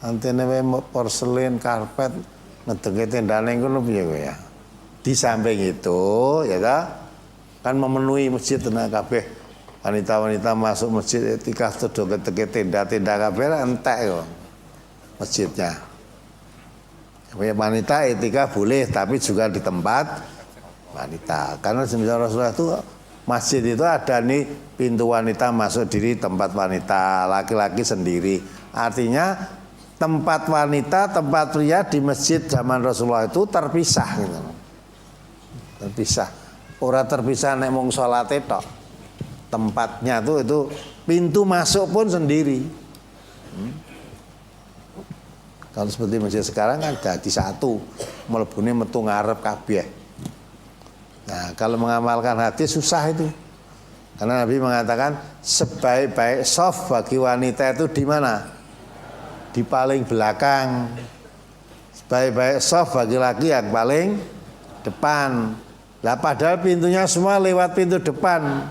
[SPEAKER 1] Lantainya porselen, karpet, ngedeke tenda ning kono piye kowe ya. Di samping itu ya toh, kan memenuhi masjid tenaga kabeh. Wanita-wanita masuk masjid iktikaf terus ngedeke tenda-tenda kabeh entek kok masjidnya. Wanita iktikaf boleh, tapi juga di tempat wanita. Karena semisal Rasulullah itu masjid itu ada nih pintu wanita masuk diri tempat wanita, laki-laki sendiri. Artinya tempat wanita, tempat pria di masjid zaman Rasulullah itu terpisah gitu. Terpisah. Ora terpisah nek mung salate tok. Tempatnya tuh itu pintu masuk pun sendiri. Kalau seperti masjid sekarang kan jadi satu, mlebune metu ngarep kabeh. Nah, kalau mengamalkan hadis susah itu. Karena Nabi mengatakan sebaik-baik shaf bagi wanita itu di mana? Di paling belakang. Sebaik-baik shaf bagi laki yang paling depan. Lah padahal pintunya semua lewat pintu depan.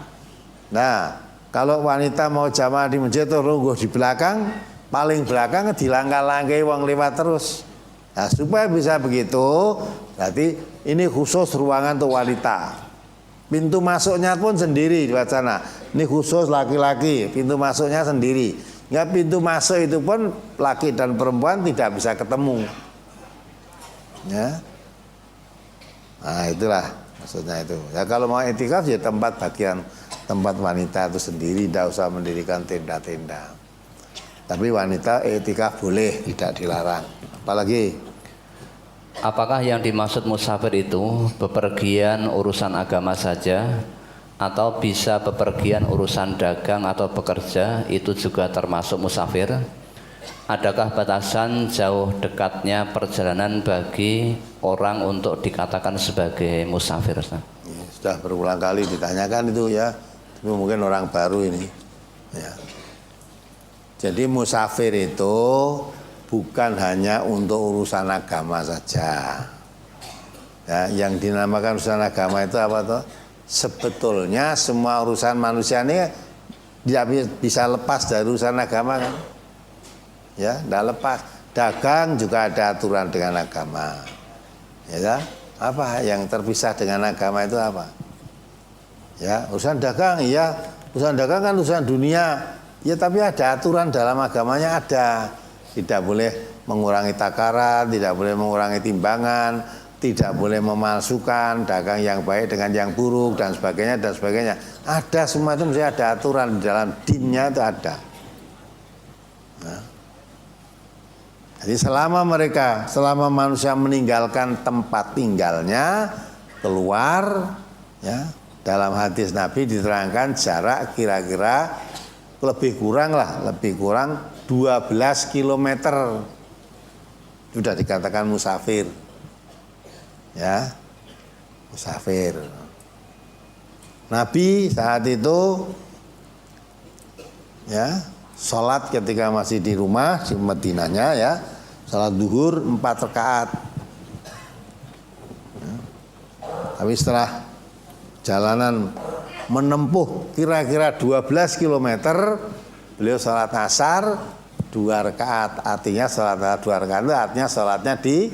[SPEAKER 1] Nah, kalau wanita mau jamaah di masjid itu rungguh di belakang, paling belakang dilangkah-langkai wong lewat terus. Nah, supaya bisa begitu, berarti ini khusus ruangan untuk wanita. Pintu masuknya pun sendiri di sana. Ini khusus laki-laki, pintu masuknya sendiri. Ya, pintu masuk itu pun laki dan perempuan tidak bisa ketemu. Ya. Nah, itulah maksudnya itu. Ya kalau mau iktikaf ya tempat wanita itu sendiri, tidak usah mendirikan tenda-tenda. Tapi wanita iktikaf boleh, tidak dilarang. Apalagi?
[SPEAKER 2] Apakah yang dimaksud musafir itu bepergian urusan agama saja, atau bisa bepergian urusan dagang atau bekerja itu juga termasuk musafir? Adakah batasan jauh dekatnya perjalanan bagi orang untuk dikatakan sebagai musafir?
[SPEAKER 1] Ya, sudah berulang kali ditanyakan itu ya, tapi mungkin orang baru ini. Ya. Jadi musafir itu bukan hanya untuk urusan agama saja. Ya, yang dinamakan urusan agama itu apa toh? Sebetulnya semua urusan manusia ini tidak bisa lepas dari urusan agama kan? Ya, tidak lepas. Dagang juga ada aturan dengan agama. Ya, apa yang terpisah dengan agama itu apa? Ya, urusan dagang, iya, urusan dagang kan urusan dunia. Ya, tapi ada aturan dalam agamanya ada. Tidak boleh mengurangi takaran, tidak boleh mengurangi timbangan, tidak boleh memalsukan, dagang yang baik dengan yang buruk dan sebagainya dan sebagainya. Ada semua itu mesti ada aturan di dalam dinnya itu ada. Nah. Jadi selama manusia meninggalkan tempat tinggalnya keluar, ya, dalam hadis Nabi diterangkan jarak kira-kira lebih kurang 12 kilometer sudah dikatakan musafir. Ya, musafir. Nabi saat itu ya sholat ketika masih di rumah di Madinahnya, ya, sholat duhur 4 rakaat. Ya. Tapi setelah jalanan menempuh kira-kira 12 kilometer, beliau sholat asar 2 rakaat. Artinya sholat 2 rakaat itu artinya sholatnya di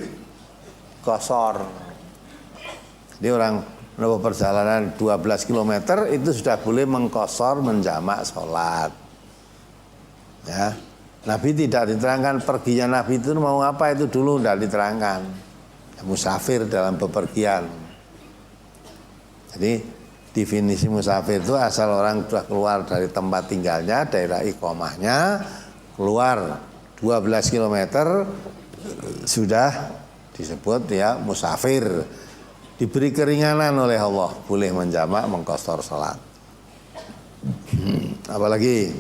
[SPEAKER 1] kosor. Jadi orang menempuh perjalanan 12 km itu sudah boleh mengkosor, menjamak sholat. Ya, Nabi tidak diterangkan perginya Nabi itu mau apa itu dulu tidak diterangkan. Ya, musafir dalam bepergian. Jadi definisi musafir itu asal orang sudah keluar dari tempat tinggalnya, daerah iqomahnya, keluar 12 km sudah disebut ya musafir. Diberi keringanan oleh Allah, boleh menjamak, mengqashar salat. Apalagi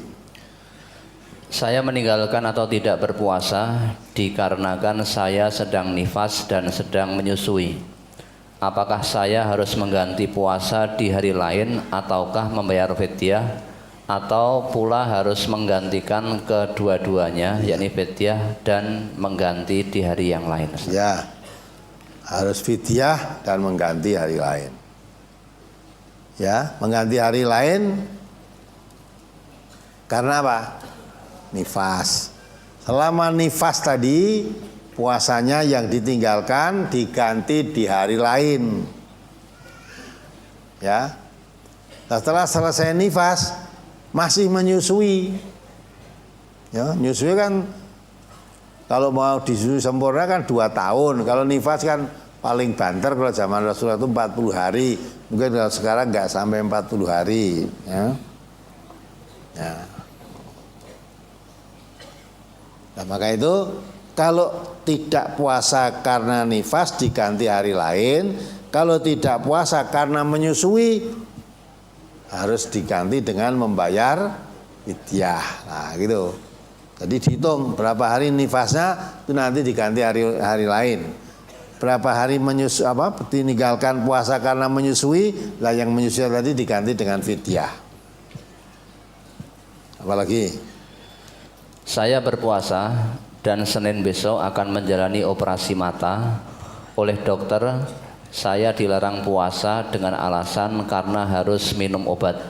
[SPEAKER 2] saya meninggalkan atau tidak berpuasa dikarenakan saya sedang nifas dan sedang menyusui. Apakah saya harus mengganti puasa di hari lain ataukah membayar fidyah, atau pula harus menggantikan kedua-duanya, yakni fidyah dan mengganti di hari yang lain?
[SPEAKER 1] Ya, harus fidyah dan mengganti hari lain. Ya, mengganti hari lain karena apa? Nifas. Selama nifas tadi puasanya yang ditinggalkan diganti di hari lain. Ya. Setelah selesai nifas masih menyusui. Ya, nyusui kan kalau mau disusui sempurna kan 2 tahun. Kalau nifas kan paling banter kalau zaman Rasulullah itu 40 hari. Mungkin kalau sekarang nggak sampai 40 hari. Ya. Ya. Nah, maka itu kalau tidak puasa karena nifas diganti hari lain. Kalau tidak puasa karena menyusui harus diganti dengan membayar fidyah. Nah gitu. Jadi dihitung berapa hari nifasnya itu nanti diganti hari lain. Berapa hari meninggalkan puasa karena menyusui, lah yang menyusui tadi diganti dengan fidyah. Apalagi
[SPEAKER 2] saya berpuasa dan Senin besok akan menjalani operasi mata. Oleh dokter saya dilarang puasa dengan alasan karena harus minum obat.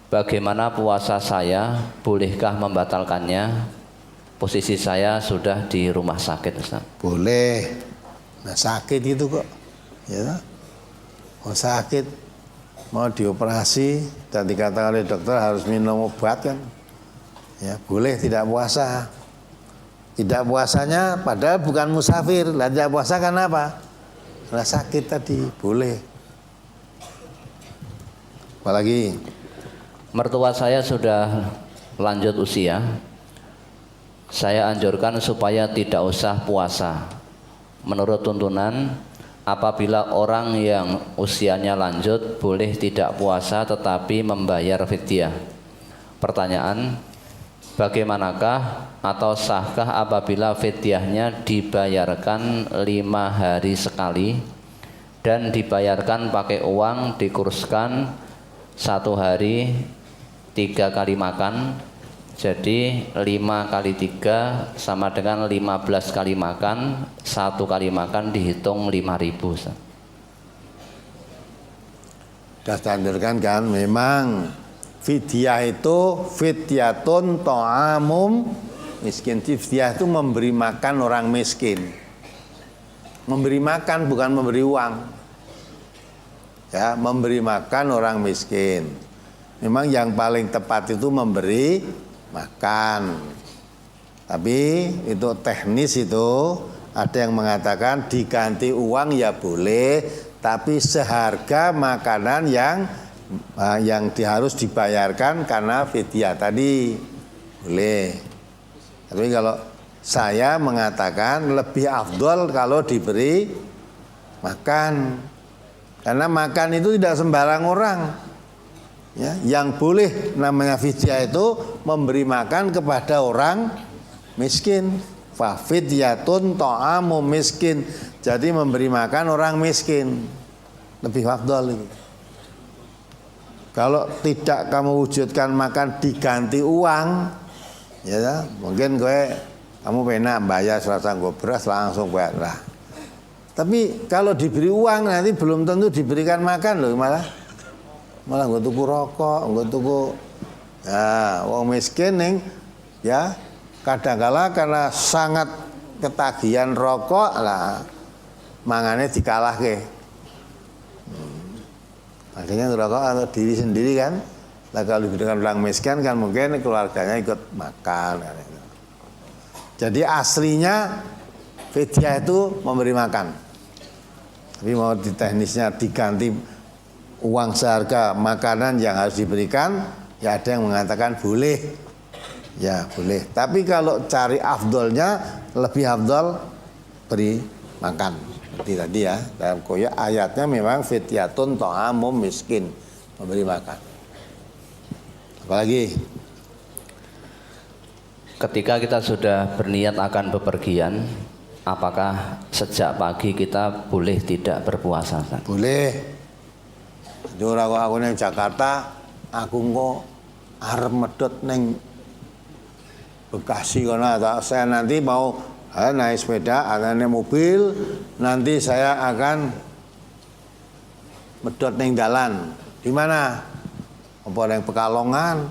[SPEAKER 2] Bagaimana puasa saya? Bolehkah membatalkannya? Posisi saya sudah di rumah sakit, Ustaz.
[SPEAKER 1] Boleh. Nah, sakit itu kok. Ya. Mau sakit, mau dioperasi dan dikatakan oleh dokter harus minum obat kan. Ya, boleh tidak puasa. Tidak puasanya padahal bukan musafir. Lah tidak puasa kan apa? Karena sakit tadi, boleh. Apalagi
[SPEAKER 2] mertua saya sudah lanjut usia. Saya anjurkan supaya tidak usah puasa. Menurut tuntunan, apabila orang yang usianya lanjut boleh tidak puasa tetapi membayar fidyah. Pertanyaan, bagaimanakah atau sahkah apabila fidyahnya dibayarkan 5 hari sekali dan dibayarkan pakai uang dikurskan 1 hari 3 kali makan, jadi 5 kali 3 sama dengan 15 kali makan. 1 kali makan dihitung 5.000.
[SPEAKER 1] Sudah dianjurkan kan, memang fidyah itu fidyatun ta'amum miskin. Fidyah itu memberi makan orang miskin. Memberi makan bukan memberi uang. Ya, memberi makan orang miskin. Memang yang paling tepat itu memberi makan. Tapi itu teknis itu Ada yang mengatakan diganti uang ya boleh, tapi seharga makanan yang harus dibayarkan karena fidyah tadi boleh. Tapi kalau saya mengatakan lebih afdol kalau diberi makan, karena makan itu tidak sembarang orang. Ya, yang boleh namanya fidyah itu memberi makan kepada orang miskin. Fa fidyatun ta'amu miskin. Jadi memberi makan orang miskin lebih afdal itu. Kalau tidak kamu wujudkan makan diganti uang, ya mungkin kamu penak bayar serasa gue beras langsung bayar lah. Tapi kalau diberi uang nanti belum tentu diberikan makan loh, malah gue tuku rokok, gue tuku ya wong miskin ning ya kadang-kala karena sangat ketagihan rokok lah mangane dikalahke. Akhirnya rokok atau diri sendiri kan. Lah kalau diberikan orang miskin kan mungkin keluarganya ikut makan. Jadi aslinya fidyah itu memberi makan. Tapi mau di teknisnya diganti uang seharga makanan yang harus diberikan, ya ada yang mengatakan boleh. Ya boleh. Tapi kalau cari afdolnya lebih afdol beri makan. Seperti tadi ya, dalam koyak ayatnya memang fidyatun ta'amum miskin, memberi makan. Apalagi
[SPEAKER 2] ketika kita sudah berniat akan bepergian, apakah sejak pagi kita boleh tidak berpuasa?
[SPEAKER 1] boleh. Jora kok aku neng Jakarta, aku kok arep medhot neng Bekasi kono, saya nanti mau naik sepeda, naik mobil, nanti saya akan medhot neng dalan. Di mana? Apa neng Pekalongan,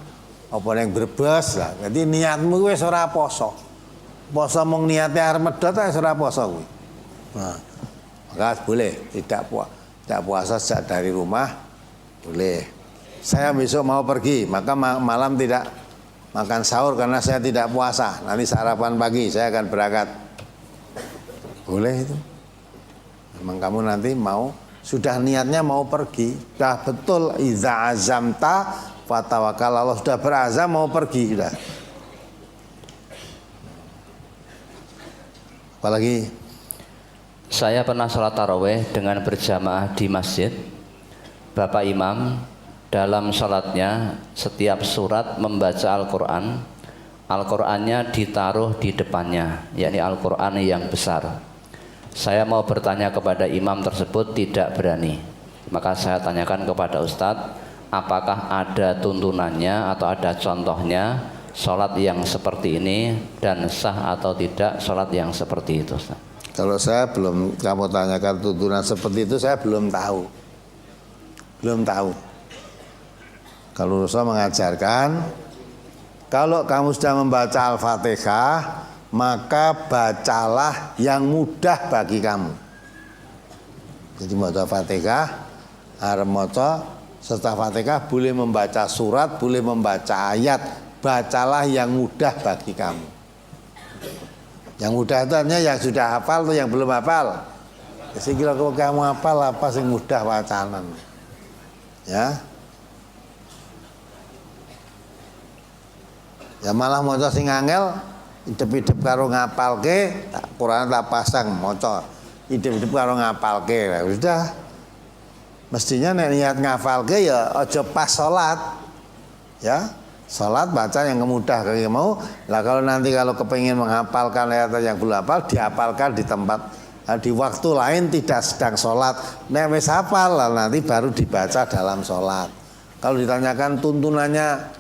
[SPEAKER 1] apa neng Brebes lah. Jadi niatmu wis ora poso. Poso mung niate arep medhot wis ora poso kuwi. Nah, maka boleh tidak puasa sejak dari rumah boleh. Saya besok mau pergi, maka malam tidak makan sahur karena saya tidak puasa. Nanti sarapan pagi saya akan berangkat. Boleh itu. Memang kamu nanti mau sudah niatnya mau pergi, sudah betul iza azamta fatawakkal Allah, sudah berazam mau pergi sudah. Apalagi
[SPEAKER 2] Saya pernah sholat taraweh dengan berjamaah di masjid. Bapak Imam dalam sholatnya setiap surat membaca Al-Quran, Al-Qurannya ditaruh di depannya, yakni Al-Quran yang besar. Saya mau bertanya kepada imam tersebut, tidak berani. Maka saya tanyakan kepada Ustadz, apakah ada tuntunannya atau ada contohnya sholat yang seperti ini dan sah atau tidak sholat yang seperti itu, Ustadz?
[SPEAKER 1] kalau saya belum, kamu tanyakan tuntunan seperti itu, saya belum tahu. Belum tahu. Kalau Rasul mengajarkan, kalau kamu sudah membaca Al-Fatihah, maka bacalah yang mudah bagi kamu. Jadi maca Fatihah, arep maca setelah Fatihah boleh membaca surat, boleh membaca ayat, bacalah yang mudah bagi kamu. Yang mudah itu artinya yang sudah hafal atau yang belum hafal. Jadi kalau kamu hafal apa sing mudah wacanan. Ya. Ya malah maca sing angel idep-idep karo ngapalke, Quran tak pasang maca. Idep-idep karo ngapalke. Ya sudah. Mestinya nek niat ngapalke ya aja pas salat. Ya. Salat baca yang mudah kayak mau. Lah kalau nanti kalau kepengin menghafalkan ayat yang belum hafal, dihafalkan di tempat di waktu lain tidak sedang sholat. Nek wis hafal lah nanti baru dibaca dalam sholat. Kalau ditanyakan tuntunannya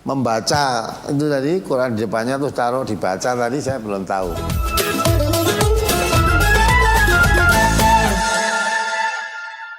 [SPEAKER 1] membaca itu tadi Quran di depannya terus taruh dibaca tadi saya belum tahu.